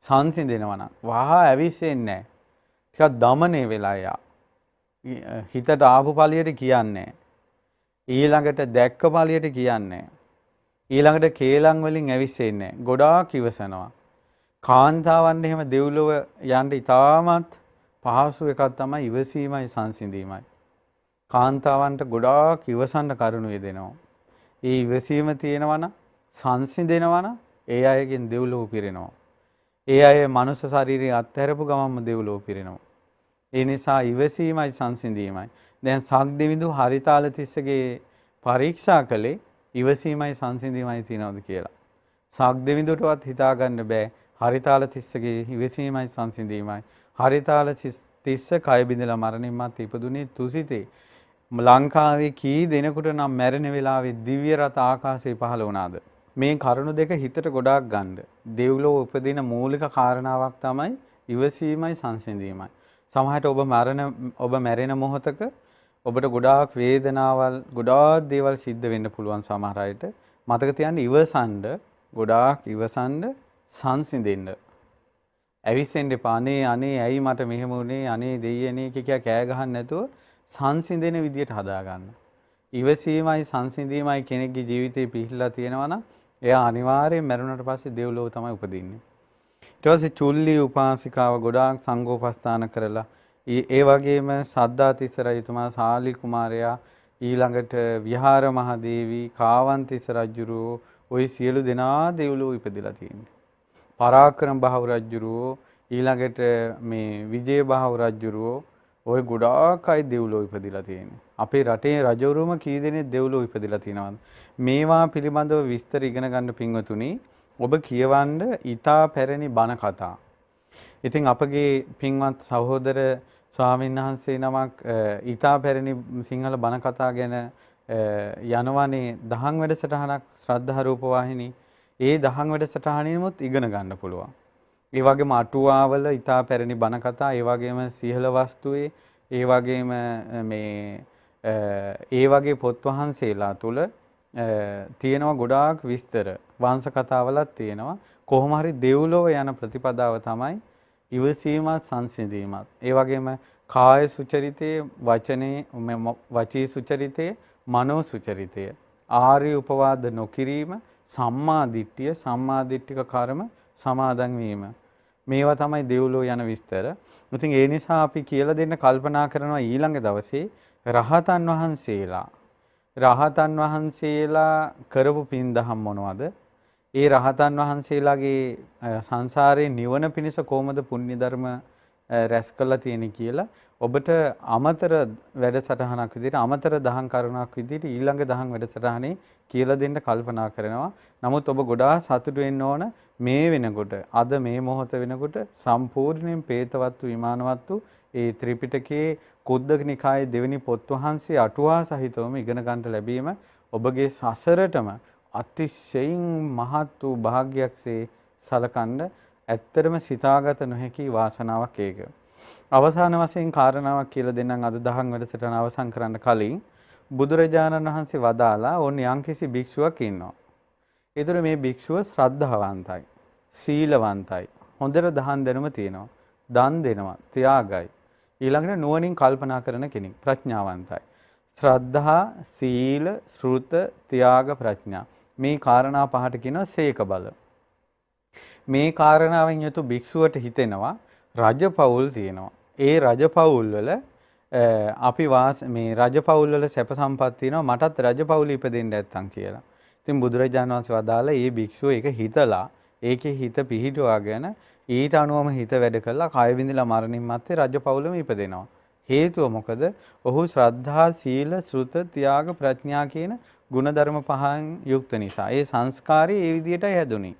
Speaker 1: සංසිඳෙනවා නම් වහා ඇවිස්සෙන්නේ නැහැ. ටිකක් দমনය වෙලා යා. හිතට ආපු පළියට කියන්නේ ඊළඟට දැක්ක පළියට කියන්නේ ඊළඟට කේලම් වලින් ඇවිස්සෙන්නේ ගොඩාක් ඉවසනවා. කාන්තාවන් එහෙම දෙව්ලොව යන්න ඉතාමත් පහසු එකක් තමයි ඉවසීමයි සංසිඳීමයි. කාන්තාවන්ට ගොඩාක් ඉවසන්න කරුණු යෙදෙනවා. ඒ ඉවසීම තියෙනවා නම් සංසිඳෙනවා නම් ඒ අයගෙන් දෙව්ලොව පිරෙනවා. ඒ අය මනුෂ්‍ය ශරීරය අත්හැරපු ගමන්ම දෙව්ලොව පිරෙනවා. ඒ නිසා ඉවසීමයි සංසිඳීමයි. දැන් සක්දෙවිඳු හරිතාල තිස්සගේ පරීක්ෂා කළේ ඉවසීමයි සංසිඳීමයි තියනවද කියලා. සක්දෙවිඳුටවත් හිතාගන්න බෑ හරිතාල තිස්සගේ ඉවසීමයි සංසිඳීමයි. හරිතාල තිස්ස කය බිඳලා මරණින් මත් ඉපදුනේ තුසිතේ. ලංකාවේ කී දෙනෙකුට නම් මැරෙන වෙලාවේ දිව්‍ය රථ ආකාශයේ පහළ වුණාද? මේ කරුණු දෙක හිතට ගොඩාක් ගන්න. දෙව්ලොව උපදින මූලික කාරණාවක් තමයි ඉවසීමයි සංසිඳීමයි. සමහරට ඔබ මැරෙන මොහොතක ඔබට ගොඩාක් වේදනාවල් ගොඩාක් දේවල් සිද්ධ වෙන්න පුළුවන් සමහර අයට. මතක තියාගන්න ඉවසන්න ගොඩාක් ඉවසන්න සංසිඳෙන්න. ඇවිස්සෙන්න එපා. අනේ ඇයි මට මෙහෙම වුනේ? අනේ දෙයියනේ කිය කෑ ගහන්න නැතුව සංසිඳෙන විදියට හදාගන්න. ඉවසීමයි සංසිඳීමයි කෙනෙක්ගේ ජීවිතේ පිහිටලා තියෙනවා නම් එයා අනිවාර්යයෙන් මැරුණට පස්සේ දෙව්ලොව තමයි උපදින්නේ. ඊට පස්සේ චුල්ලි උපාසිකාව ගොඩාක් සංඝෝපස්ථාන කරලා ඒ වගේම සද්ධාතිස්ස රජතුමා සාලි කුමාරයා ඊළඟට විහාර මහදේවී කාවන්තිස්ස රජුරෝ ওই සියලු දෙනා දෙව්ලොව ඉපදලා තියෙන්නේ. පරාක්‍රම බහු රජුරෝ ඊළඟට මේ විජය බහු රජුරෝ ඔය ගොඩාක් අය දෙව්ලොව ඉපදිලා තියෙන්නේ. අපේ රටේ රජවරුම කී දෙනෙක් දෙව්ලොව ඉපදිලා තියෙනවද? මේවා පිළිබඳව විස්තර ඉගෙන ගන්න පින්වතුනි ඔබ කියවන්න ඊතා පැරණි බණ කතා. ඉතින් අපගේ පින්වත් සහෝදර ස්වාමීන් වහන්සේ නමක් ඊතා පැරණි සිංහල බණ කතා ගැන යනවනේ දහම් වැඩසටහනක් ශ්‍රද්ධා රූප වාහිනී. ඒ දහම් වැඩසටහනෙමුත් ඉගෙන ගන්න පුළුවන්. ඒ වගේම අටුවාවල ඊතා පැරණි බණ කතා, ඒ වගේම සිහල වස්තුවේ, ඒ වගේම ඒ වගේ පොත් වහන්සේලා තුල තියෙනවා ගොඩාක් විස්තර. වංශ කතාවලත් තියෙනවා. කොහොම හරි දෙව්ලොව යන ප්‍රතිපදාව තමයි ඉවසීමත් සංසිඳීමත්. ඒ වගේම කාය සුචරිතයේ, වචී සුචරිතයේ, මනෝ සුචරිතය, ආර්ය උපවාද නොකිරීම, සම්මා දිට්ඨිය, සම්මා දිට්ඨික කර්ම සමාදන් වීම. මේවා තමයි දෙව්ලොව යන විස්තර. ඉතින් ඒ නිසා අපි කියලා දෙන්න කල්පනා කරනවා ඊළඟ දවසේ රහතන් වහන්සේලා කරපු පින් දහම් මොනවද? ඒ රහතන් වහන්සේලාගේ සංසාරේ නිවන පිණිස කොහොමද පුණ්‍ය ධර්ම රැස් කළා තියෙන්නේ කියලා ඔබට අමතර වැඩසටහනක් විදිහට අමතර දහම් කරුණක් විදිහට ඊළඟ දහම් වැඩසටහනේ කියලා දෙන්න කල්පනා කරනවා. නමුත් ඔබ ගොඩාක් සතුටු වෙන්න ඕන මේ වෙනකොට අද මේ මොහොත වෙනකොට සම්පූර්ණයෙන් പ്രേතවත්තු විමානවත්තු ඒ ත්‍රිපිටකයේ කුද්දක නිකායේ දෙවෙනි පොත් වහන්සේ අටුවා සහිතවම ඉගෙන ගන්නට ලැබීම ඔබගේ සසරටම අතිශයින් මහත් වූ භාග්‍යයක්සේ සලකන්න ඇත්තටම සිතාගත නොහැකි වාසනාවක් ඒක. අවසාන වශයෙන් කාරණාවක් කියලා දෙන්නම් අද දහම් වැඩසටහන අවසන් කරන්න කලින් බුදුරජාණන් වහන්සේ වදාලා ඕන යම්කිසි භික්ෂුවක් ඉන්නවා. ඒතර මේ භික්ෂුව ශ්‍රද්ධාවන්තයි, සීලවන්තයි, හොඳට දහම් දැනුම තියෙනවා, දන් දෙනවා, ත්‍යාගයි. ඊළඟට නුවණින් කල්පනා කරන කෙනෙක්, ප්‍රඥාවන්තයි. ශ්‍රද්ධා, සීල, ශ්‍රුත, ත්‍යාග, ප්‍රඥා. මේ කාරණා පහට කියනවා සීක බල. මේ කාරණාවෙන් යුතු භික්ෂුවට හිතෙනවා රජපෞල් තියෙනවා. ඒ රජපෞල් වල අපි මේ රජපෞල් වල සැප සම්පත් තියෙනවා, මටත් රජපෞල් ඉපදෙන්න නැත්තම් කියලා. ඉතින් බුදුරජාණන් වහන්සේ වදාලා මේ භික්ෂුව ඒක හිතලා ඒකේ හිත පිහිටුවාගෙන ඊට අනුවම හිත වැඩ කළා කය විඳලා මරණින් මත්තේ රජපෞලම ඉපදෙනවා. හේතුව මොකද? ඔහු ශ්‍රද්ධා, සීල, ශ්‍රුත, ත්‍යාග, ප්‍රඥා කියන ගුණධර්ම පහෙන් යුක්ත නිසා. ඒ සංස්කාරي ඒ විදිහටයි හැදුනේ.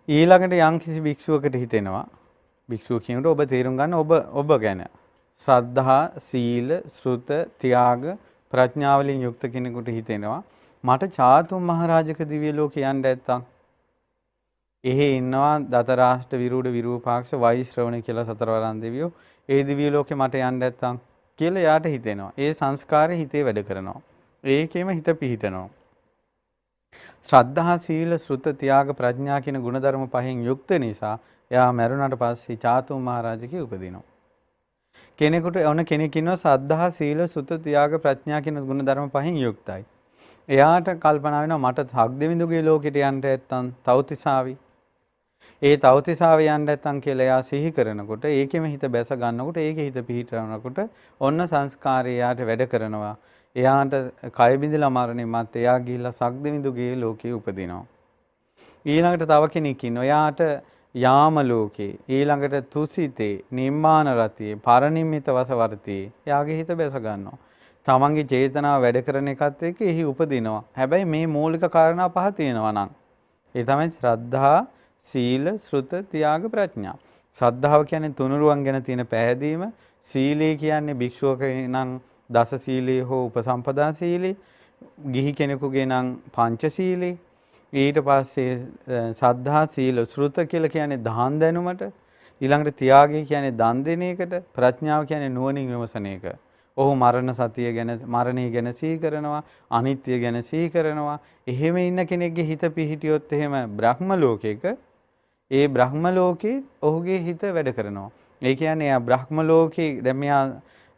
Speaker 1: ඊළඟට යම්කිසි භික්ෂුවකට හිතෙනවා, භික්ෂුව කියනකොට ඔබ තේරුම් ගන්න ඔබ ගැන ශ්‍රද්ධා, සීල, ශ්‍රුත, ත්‍යාග, ප්‍රඥා වලින් යුක්ත කෙනෙකුට හිතෙනවා මට චාතුම් මහරජක දිව්‍ය ලෝකේ යන්න නැත්තම් එහෙ ඉන්නවා දතරාෂ්ට විරූඪ විරූපාක්ෂ වෛශ්‍රවණ කියලා සතරවරන් දෙවියෝ. ඒ දිව්‍ය ලෝකේ මට යන්න නැත්තම් කියලා යාට හිතෙනවා. ඒ සංස්කාරය හිතේ වැඩ කරනවා. ඒකෙම හිත පිහිටනවා. ශ්‍රද්ධා සීල ශ්‍රුත ත්‍යාග ප්‍රඥා කියන ගුණධර්ම පහෙන් යුක්ත නිසා එයා මරුණාට පස්සේ චාතුම් මහරජකේ උපදිනවා. කෙනෙකුට ඕන කෙනෙක් ඉන්නවා ශ්‍රද්ධා සීල ශ්‍රුත ත්‍යාග ප්‍රඥා කියන ගුණධර්ම පහෙන් යුක්තයි. එයාට කල්පනා වෙනවා මට සග්දෙවිඳුගේ ලෝකෙට යන්න නැත්තම් තවතිසාවි. ඒ තවතිසාවේ යන්න නැත්තම් කියලා එයා සිහි කරනකොට ඒකෙම හිත බැස ගන්නකොට ඒකේ හිත පිහිටවනකොට ඔන්න සංස්කාරය එයාට වැඩ කරනවා. එයාට කය බිඳලා මරණය මත් එයා ගිහිල්ලා සග්දෙවිඳුගේ ලෝකේ උපදිනවා. ඊළඟට තව කෙනෙක් ඉන්නවා. එයාට යාම ලෝකේ ඊළඟට තුසිතේ නිම්මාන රතියේ පරිනිම්මිත වසවර්තියේ එයාගේ හිත බැස ගන්නවා. තමන්ගේ චේතනාව වැඩ කරන එකත් එක්ක එහි උපදිනවා. හැබැයි මේ මූලික කාරණා පහ තියෙනවා නම් ඒ තමයි ශ්‍රද්ධා, සීල, ශ්‍රුත, ත්‍යාග, ප්‍රඥා. ශ්‍රද්ධාව කියන්නේ තුනුරුවන් ගැන තියෙන පැහැදීම, සීලය කියන්නේ භික්ෂුවක නම් දස සීලේ හෝ උපසම්පදා සීලේ, ගිහි කෙනෙකුගේ නම් පංච සීලේ. ඊට පස්සේ සද්ධා සීල ශ්‍රුත කියලා කියන්නේ දහන් දැනුමට, ඊළඟට ත්‍යාගය කියන්නේ දන් දෙන එකට, ප්‍රඥාව කියන්නේ නුවණින් විමසන එක. ඔහු මරණ සතිය ගැන මරණය ගැන සිහි කරනවා, අනිත්‍ය ගැන සිහි කරනවා. එහෙම ඉන්න කෙනෙක්ගේ හිත පිහිටියොත් එහෙම බ්‍රහ්ම ලෝකයක ඒ බ්‍රහ්ම ලෝකේ ඔහුගේ හිත වැඩ කරනවා. ඒ කියන්නේ එයා බ්‍රහ්ම ලෝකේ දැන් මෙයා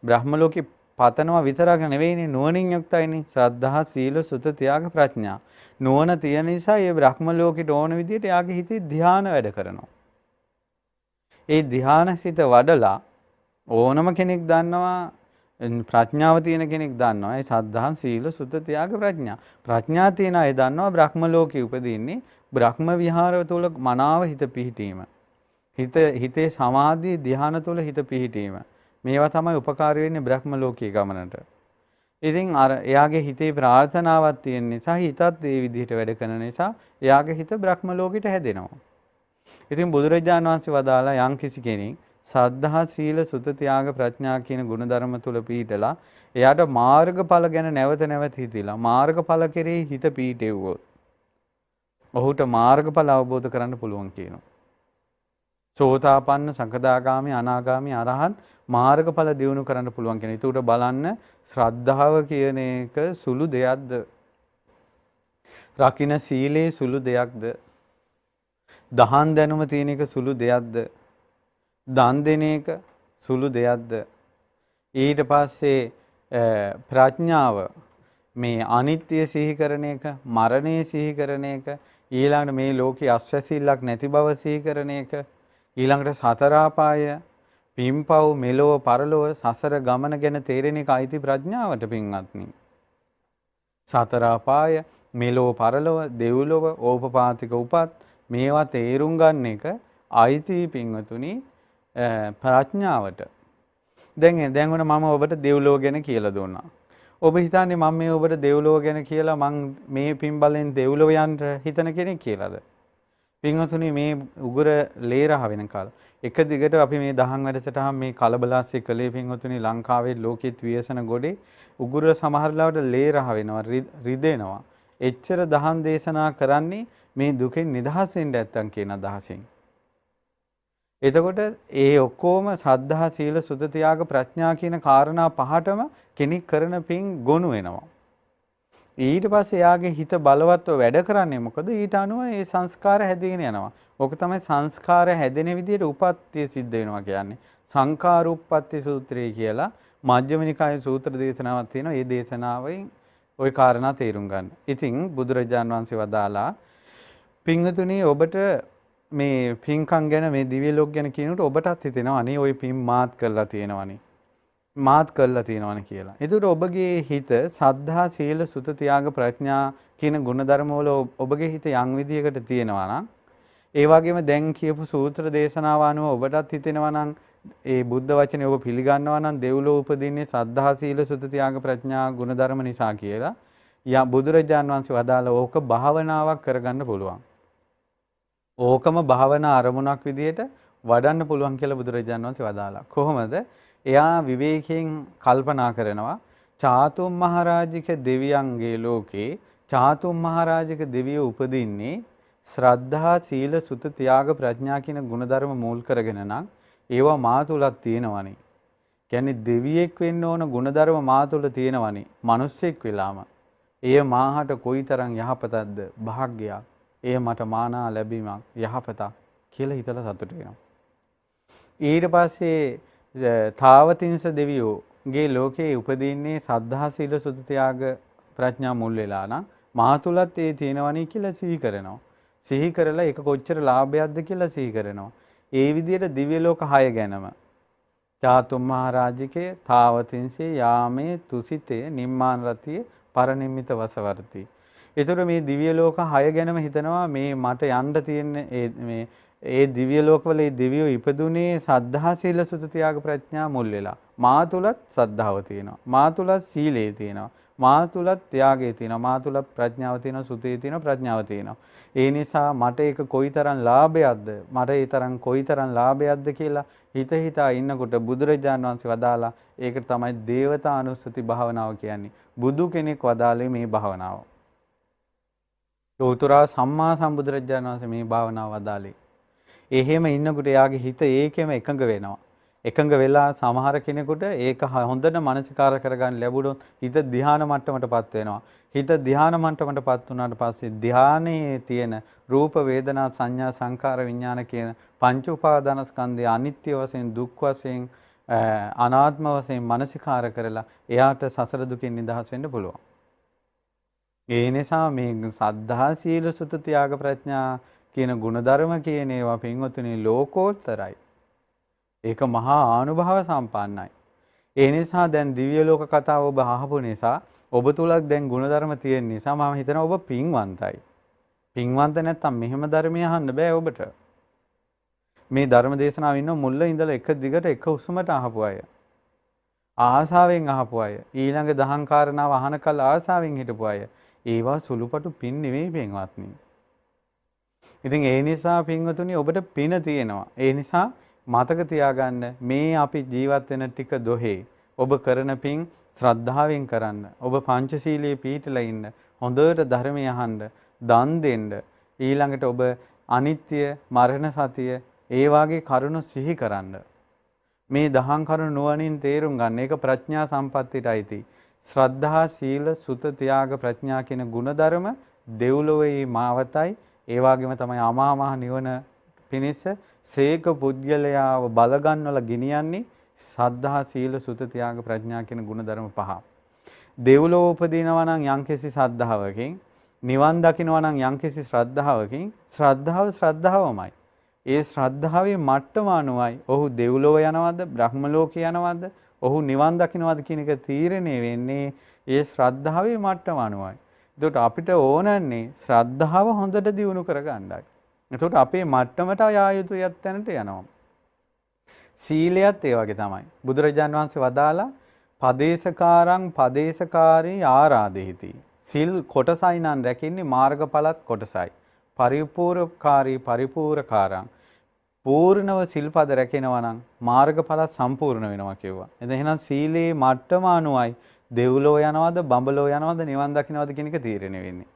Speaker 1: බ්‍රහ්ම ලෝකේ පතනවා විතරක් නෙවෙයිනේ නුවණින් යුක්තයිනේ. ශ්‍රද්ධා සීල සුත ත්‍යාග ප්‍රඥා. නුවණ තියෙන නිසා ඒ බ්‍රහ්ම ලෝකෙට ඕන විදිහට එයාගේ හිතේ ධ්‍යාන වැඩ කරනවා. ඒ ධ්‍යානසිත වඩලා ඕනම කෙනෙක් දන්නවා ප්‍රඥාව තියෙන කෙනෙක් දන්නවා ඒ සද්ධාන් සීල සුත ත්‍යාග ප්‍රඥා. ප්‍රඥා තියෙන අය දන්නවා බ්‍රහ්ම ලෝකේ උපදින්නේ බ්‍රහ්ම විහාරය තුළ මනාව හිත පිහිටීම. හිතේ සමාධි ධ්‍යාන තුළ හිත පිහිටීම. මේවා තමයි උපකාරී වෙන්නේ බ්‍රහ්ම ලෝකයේ ගමනට. ඉතින් අර එයාගේ හිතේ ප්‍රාර්ථනාවක් තියෙන නිසා හිතත් ඒ විදිහට වැඩ කරන නිසා එයාගේ හිත බ්‍රහ්ම ලෝකෙට හැදෙනවා. ඉතින් බුදුරජාණන් වහන්සේ වදාලා යම් කිසි කෙනෙක් ශ්‍රද්ධා සීල සුත ත්‍යාග ප්‍රඥා කියන ගුණධර්ම තුල පිහිටලා එයාට මාර්ගඵල ගැන නැවත නැවත හිතලා මාර්ගඵල කෙරෙහි හිත පිහිටෙව්වොත් ඔහුට මාර්ගඵල අවබෝධ කරන්න පුළුවන් කියනවා. සෝතාපන්න සකදාගාමි අනාගාමි අරහත් මාර්ගඵල දියුණු කරන්න පුළුවන් කියන. ඒකට බලන්න ශ්‍රද්ධාව කියන එක සුළු දෙයක්ද? රකින්න සීලේ සුළු දෙයක්ද? දහන් දැනුම තියෙන එක සුළු දෙයක්ද? දන් දෙන එක සුළු දෙයක්ද? ඊට පස්සේ ප්‍රඥාව මේ අනිත්‍ය සිහි කරන එක, මරණය සිහි කරන එක, ඊළඟට මේ ලෝකේ අස්වැසිල්ලක් නැති බව සිහි කරන එක, ඊළඟට සතර ආපාය, පින්පව්, මෙලොව පරලොව සසර ගමන ගැන තේරෙන එක අයිති ප්‍රඥාවට පින්වත්නි. සතර ආපාය, මෙලොව පරලොව, දෙව්ලොව, ඕපපාතික උපත් මේවා තේරුම් ගන්න එක අයිති පින්වතුනි ප්‍රඥාවට. දැන් උන මම ඔබට දෙව්ලොව ගැන කියලා දුන්නා. ඔබ හිතන්නේ මම මේ ඔබට දෙව්ලොව ගැන කියලා මං මේ පින් බලෙන් දෙව්ලොව යන්න හිතන කෙනෙක් කියලාද? පින්වතුනි මේ උගුර ලේරහ වෙනකල් එක දිගට අපි මේ දහම් වැඩසටහන් මේ කලබලාස්සේ කළේ පින්වතුනි ලංකාවේ ලෝකෙත් ව්‍යසන ගොඩේ උගුර සමහරලාවට ලේරහ වෙනවා රිදෙනවා. එච්චර දහම් දේශනා කරන්නේ මේ දුකෙන් නිදහස් වෙන්න නැත්තම් කියන අදහසින්. එතකොට ඒ ඔක්කොම ශ්‍රද්ධා සීල සුත ත්‍යාග ප්‍රඥා කියන කාරණා පහටම කෙනෙක් කරන පින් ගොනු වෙනවා. ඊට පස්සේ එයාගේ හිත බලවත්ව වැඩ කරන්නේ මොකද? ඊට අනුව ඒ සංස්කාර හැදගෙන යනවා. ඕක තමයි සංස්කාර හැදෙන විදිහට උපත්ති සිද්ධ වෙනවා කියන්නේ. සංඛාරූපපත්ති සූත්‍රය කියලා මජ්ක්‍ධිම නිකායේ සූත්‍ර දේශනාවක් තියෙනවා. ඒ දේශනාවෙන් ওই කාරණා තේරුම් ගන්න. ඉතින් බුදුරජාන් වහන්සේ වදාලා පින්තුණි ඔබට මේ පින්කම් ගැන මේ දිව්‍ය ලෝක ගැන කියනකොට ඔබටත් හිතෙනවා අනේ ওই පින් මාත් කරලා තියෙනවනේ. මාත් කරලා තියෙනවනේ කියලා. ඒකට ඔබගේ හිත සද්ධා සීල සුත ත්‍යාග ප්‍රඥා කියන ගුණධර්ම වල ඔබගේ හිත යම් විදියකට තියෙනවා නම් ඒ වගේම දැන් කියපු සූත්‍ර දේශනාව අනුව ඔබටත් හිතෙනවා නම් ඒ බුද්ධ වචනේ ඔබ පිළිගන්නවා නම් දෙව්ලොව උපදින්නේ සද්ධා සීල සුත ත්‍යාග ප්‍රඥා ගුණධර්ම නිසා කියලා. බුදුරජාන් වහන්සේ වදාළ ඕක භාවනාවක් කරගන්න පුළුවන්. ඕකම භාවනා අරමුණක් විදියට වඩන්න පුළුවන් කියලා බුදුරජාණන් වහන්සේ වදාලා. කොහොමද? එයා විවේකයෙන් කල්පනා කරනවා චාතුම් මහරජික දෙවියන්ගේ ලෝකේ චාතුම් මහරජික දෙවියෝ උපදින්නේ ශ්‍රද්ධා සීල සුත ත්‍යාග ප්‍රඥා කියන ගුණධර්ම මූල් කරගෙන නම් ඒවා මා තුලත් තියෙනවනේ. කියන්නේ දෙවියෙක් වෙන්න ඕන ගුණධර්ම මා තුළ තියෙනවනේ. මිනිස්සෙක් වෙලාම. එය මාහට කොයිතරම් යහපතක්ද භාග්‍යයක්. එය මට මානා ලැබීමක් යහපතක් කියලා හිතලා සතුට වෙනවා. ඊට පස්සේ තාවතිංස දෙවියෝගේ ලෝකේ උපදින්නේ සද්ධා සීල සුත ත්‍යාග ප්‍රඥා මුල් වෙලා නම් මා තුලත් ඒ තියෙනවනේ කියලා සිහි කරනවා. සිහි කරලා ඒක කොච්චර ලාභයක්ද කියලා සිහි කරනවා. ඒ විදිහට දිව්‍ය ලෝක 6 ගැනම චාතුම් මහරජිකේ තාවතිංසේ යාමේ තුසිතේ නිම්මාන රතියේ පරනිම්මිත වසවර්ති. ඒතර මේ දිව්‍ය ලෝක 6 ගැනම හිතනවා මේ මට යන්න තියෙන මේ ඒ දිව්‍ය ලෝකවල ඒ දිව්‍යෝ ඉපදුනේ සද්ධා සීල සුත ත්‍යාග ප්‍රඥා මුල් වෙලා. මා තුලත් සද්ධාව තියෙනවා. මා තුලත් සීලය තියෙනවා. මා තුලත් ත්‍යාගය තියෙනවා. මා තුලත් ප්‍රඥාව තියෙනවා, සුතේ තියෙනවා, ප්‍රඥාව තියෙනවා. ඒ නිසා මට ඒක කොයිතරම් ලාභයක්ද? මට ඒ තරම් කොයිතරම් ලාභයක්ද කියලා හිත හිතා ඉන්නකොට බුදුරජාණන් වහන්සේ වදාලා ඒකට තමයි දේවතානුස්සති භාවනාව කියන්නේ. බුදු කෙනෙක් වදාළේ මේ භාවනාව. උතුරා සම්මා සම්බුදුරජාණන් වහන්සේ මේ භාවනාව වදාළේ. එහෙම ඉන්නකොට එයාගේ හිත ඒකෙම එකඟ වෙනවා. එකඟ වෙලා සමහර කෙනෙකුට ඒක හොඳට මනසිකාර කරගන්න ලැබුණොත් හිත ධ්‍යාන මට්ටමටපත් වෙනවා. හිත ධ්‍යාන මට්ටමටපත් වුණාට පස්සේ ධ්‍යානයේ තියෙන රූප වේදනා සංඥා සංකාර විඥාන කියන පංච උපාදානස්කන්ධය අනිත්‍ය වශයෙන් දුක් වශයෙන් අනාත්ම වශයෙන් මනසිකාර කරලා එයාට සසර දුකින් නිදහස් වෙන්න පුළුවන්. ඒ නිසා මේ සද්ධා සීල සුත ත්‍යාග ප්‍රඥා කියන ගුණධර්ම කියන ඒවා පින්වතුනි ලෝකෝත්තරයි. ඒක මහා ආනුභාව සම්පන්නයි. ඒ නිසා දැන් දිව්‍ය ලෝක කතාව ඔබ අහපු නිසා ඔබ තුලක් දැන් ගුණධර්ම තියෙන නිසා මම හිතනවා ඔබ පින්වන්තයි. පින්වන්ත නැත්තම් මෙහෙම ධර්මය අහන්න බෑ ඔබට. මේ ධර්ම දේශනාව ඉන්න මුල්ල ඉඳලා එක දිගට එක උසමට අහපු අය. ආසාවෙන් අහපු අය. ඊළඟ දහම් කාරණාව අහන කල ආසාවෙන් හිටපු අය. ඒවා සුළුපටු පින් නෙවෙයි පින්වත්නි. ඉතින් ඒ නිසා පින්වතුනි ඔබට පින තියෙනවා. ඒ නිසා මතක තියාගන්න මේ අපි ජීවත් වෙන ටික දොහේ ඔබ කරන පින් ශ්‍රද්ධාවෙන් කරන්න. ඔබ පංචශීලයේ පිහිටලා ඉන්න. හොඳට ධර්මය අහන්න, දන් දෙන්න. ඊළඟට ඔබ අනිත්‍ය, මරණ සතිය ඒ වාගේ කරුණු සිහි කරන්න. මේ දහම් කරුණු නුවණින් තේරුම් ගන්න. ඒක ප්‍රඥා සම්පත්තියටයි. ශ්‍රද්ධා, සීල, සුත, ත්‍යාග, ප්‍රඥා කියන ගුණධර්ම දෙව්ලොවේ මාවතයි. ඒ වගේම තමයි අමා මහ නිවන පිණිස සේක පුද්ගලයාව බලගන්නවල ගෙනියන්නේ සද්ධා සීල සුත ත්‍යාග ප්‍රඥා කියන ගුණධර්ම පහ. දෙව්ලොව උපදිනවා නම් යම්කිසි ශ්‍රද්ධාවකින්, නිවන් දකින්නවා නම් යම්කිසි ශ්‍රද්ධාවකින්, ශ්‍රද්ධාවමයි. ඒ ශ්‍රද්ධාවේ මට්ටම අනුවයි ඔහු දෙව්ලොව යනවද, බ්‍රහ්ම ලෝකේ යනවද, ඔහු නිවන් දකින්නවද කියන එක තීරණය වෙන්නේ ඒ ශ්‍රද්ධාවේ මට්ටම අනුවයි. එතකොට අපිට ඕනන්නේ ශ්‍රද්ධාව හොඳට දියුණු කරගන්නයි. එතකොට අපේ මට්ටමට ආ යුතු යත්තැනට යනවා. සීලයත් ඒ වගේ තමයි. බුදුරජාන් වහන්සේ වදාලා පදේශකාරං පදේශකාරී ආරාධෙහිති. සිල් කොටසයි නම් රැකින්නේ මාර්ගඵලත් කොටසයි. පරිපූර්ණකාරී පරිපූර්ණකාරං. පූර්ණව සිල්පද රැකෙනවා නම් මාර්ගඵලත් සම්පූර්ණ වෙනවා කිව්වා. එතන එහෙනම් සීලේ මට්ටම අනුවයි දෙව්ලෝ යනවද, බඹලෝ යනවද, නිවන් දකින්නවද කියන එක තීරණය වෙන්නේ.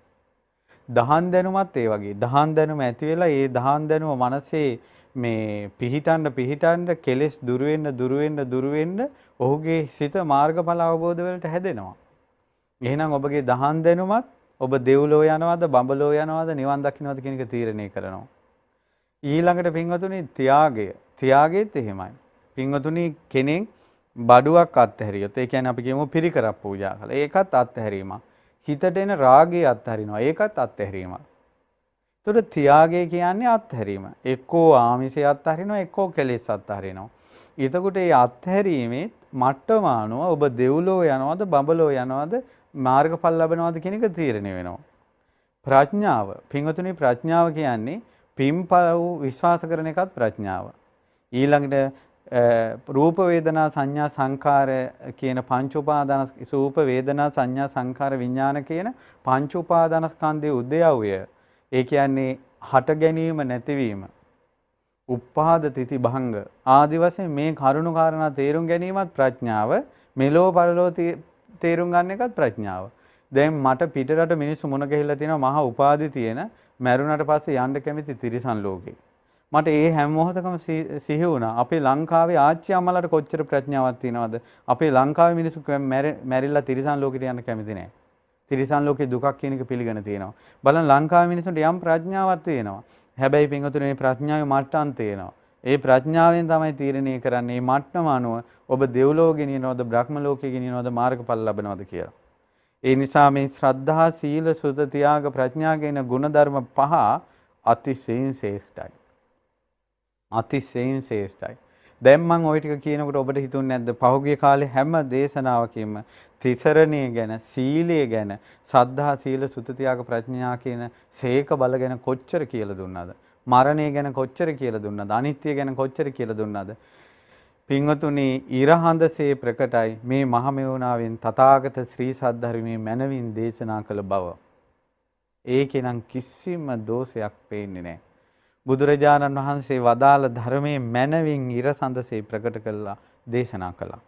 Speaker 1: දහන් දැනුමත් ඒ වගේ. දහන් දැනුම ඇති වෙලා ඒ දහන් දැනුම මනසේ මේ පිහිටන්න කෙලෙස් දුරු වෙන්න ඔහුගේ සිත මාර්ගඵල අවබෝධ වලට හැදෙනවා. එහෙනම් ඔබගේ දහන් දැනුමත් ඔබ දෙව්ලෝ යනවද, බඹලෝ යනවද, නිවන් දකින්නවද කියන එක තීරණය කරනවා. ඊළඟට පින්වතුනි ත්‍යාගයේත් එහෙමයි. පින්වතුනි කෙනෙක් බඩුවක් අත්හැරියොත් ඒ කියන්නේ අපි කියමු පිරිකරක් පූජා කළා. ඒකත් අත්හැරීමක්. හිතට එන රාගය අත්හරිනවා. ඒකත් අත්හැරීමක්. ඒතකොට ත්‍යාගය කියන්නේ අත්හැරීම. එක්කෝ ආමිෂය අත්හරිනවා, එක්කෝ කෙලෙස් අත්හරිනවා. එතකොට මේ අත්හැරීමේ මට්ටම අනුව ඔබ දෙව්ලෝ යනවද, බඹලෝ යනවද, මාර්ගඵල ලබනවද කියන එක තීරණය වෙනවා. ප්‍රඥාව. පින්වතුනි ප්‍රඥාව කියන්නේ පින්පව විශ්වාස කරන එකත් ප්‍රඥාව. ඊළඟට රූප වේදනා සංඥා සංඛාර කියන පංච උපාදාන රූප වේදනා සංඥා සංඛාර විඥාන කියන පංච උපාදානස්කන්ධයේ උදයව්‍ය. ඒ කියන්නේ හට ගැනීම නැතිවීම, උප්පාද තිති භංග ආදි වශයෙන් මේ කරුණු කාරණා තේරුම් ගැනීමත් ප්‍රඥාව. මෙලෝ පරලෝ තේරුම් ගන්න එකත් ප්‍රඥාව. දැන් මට පිටරට මිනිස්සු මුණ ගැහිලා තියෙනවා මහා උපාදි තියෙන, මැරුණට පස්සේ යන්න කැමති තිරිසන් ලෝකේ. මට ඒ හැම මොහොතකම සිහි වුණා. අපේ ලංකාවේ ආච්චි අම්මලාට කොච්චර ප්‍රඥාවක් තියෙනවද? අපේ ලංකාවේ මිනිස්සු මැරිලා තිරිසන් ලෝකෙට යන්න කැමති නැහැ. තිරිසන් ලෝකේ දුකක් කියන එක පිළිගෙන තියෙනවා. බලන්න ලංකාවේ මිනිස්සුන්ට යම් ප්‍රඥාවක් තියෙනවා. හැබැයි පින්වතුනි මේ ප්‍රඥාවේ මට්ටම් තියෙනවා. ඒ ප්‍රඥාවෙන් තමයි තීරණය කරන්නේ මේ මට්ටම අනුව ඔබ දෙව්ලෝක ගෙනියනවද බ්‍රහ්ම ලෝකෙ ගෙනියනවද මාර්ගඵල ලබනවද කියලා. ඒ නිසා මේ ශ්‍රද්ධා සීල සුත ත්‍යාග ප්‍රඥා කියන ගුණධර්ම පහ අතිශයින් ශ්‍රේෂ්ඨයි. අතිශයින් ශ්‍රේෂ්ඨයි. දැන් මම ওই ටික කියනකොට ඔබට හිතුන්නේ නැද්ද පහුගිය කාලේ හැම දේශනාවකින්ම තිසරණිය ගැන සීලය ගැන සද්ධා සීල සුත ත්‍යාග ප්‍රඥා කියන සේක බල ගැන කොච්චර කියලා දුන්නාද? මරණය ගැන කොච්චර කියලා දුන්නාද? අනිත්‍ය ගැන කොච්චර කියලා දුන්නාද? පින්වතුනි ඉරහඳසේ ප්‍රකටයි මේ මහමෙවුනාවෙන් තථාගත ශ්‍රී සද්ධර්මයේ මනවින් දේශනා කළ බව. ඒකේ නම් කිසිම දෝෂයක් පේන්නේ නැහැ. බුදුරජාණන් වහන්සේ වදාළ ධර්මයේ මනවින් ඉරසඳසේ ප්‍රකට කළා දේශනා කළා.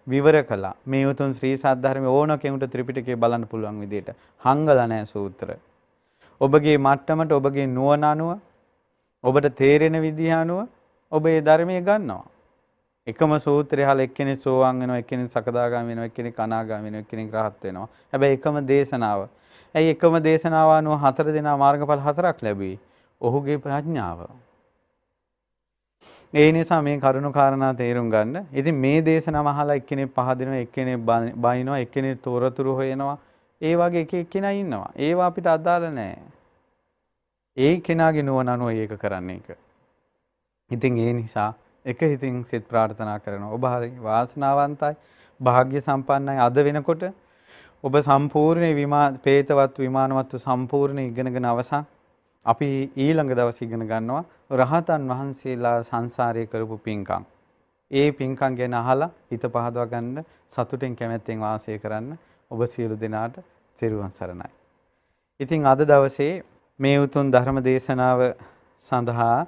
Speaker 1: විවර කළා. මේ උතුම් ශ්‍රී සද්ධර්මයේ ඕන කෙනෙකුට ත්‍රිපිටකය බලන්න පුළුවන් විදිහට හංගලා නැහැ සූත්‍ර. ඔබගේ මට්ටමට ඔබගේ නුවණ අනුව ඔබට තේරෙන විදිහ අනුව ඔබ ඒ ධර්මයේ ගන්නවා. එකම සූත්‍රය හල එක්කෙනෙක් සෝවාන් වෙනවා, එක්කෙනෙක් සකදාගාමී වෙනවා, එක්කෙනෙක් අනාගාමී වෙනවා, එක්කෙනෙක් රහත් වෙනවා. හැබැයි එකම දේශනාව. ඇයි එකම දේශනාව අනුව හතර දෙනා මාර්ගඵල හතරක් ලැබුවේ? ඔහුගේ ප්‍රඥාව. ඒ නිසා මේ කරුණු කාරණා තේරුම් ගන්න. ඉතින් මේ දේශනාව අහලා එක්කෙනෙක් පහදිනවා, එක්කෙනෙක් බයිනවා, එක්කෙනෙක් තොරතුරු හොයනවා. ඒ වගේ එක එක්කෙනා ඉන්නවා. ඒවා අපිට අදාළ නැහැ. ඒ කෙනාගේ නුවණ අනුව ඒක කරන්න එක. ඉතින් ඒ නිසා එක හිතින් සිත ප්‍රාර්ථනා කරනවා. ඔබ හරි වාසනාවන්තයි, වාග්ය සම්පන්නයි. අද වෙනකොට ඔබ සම්පූර්ණ පේතවත් විමානවත් සම්පූර්ණ ඉගෙනගෙන අවසන්. අපි ඊළඟ දවසේ ඉගෙන ගන්නවා රහතන් වහන්සේලා සංසාරයේ කරපු පින්කම්. ඒ පින්කම් ගැන අහලා හිත පහදවා ගන්න, සතුටෙන් කැමැත්තෙන් වාසය කරන්න ඔබ සියලු දෙනාට තෙරුවන් සරණයි. ඉතින් අද දවසේ මේ උතුම් ධර්ම දේශනාව සඳහා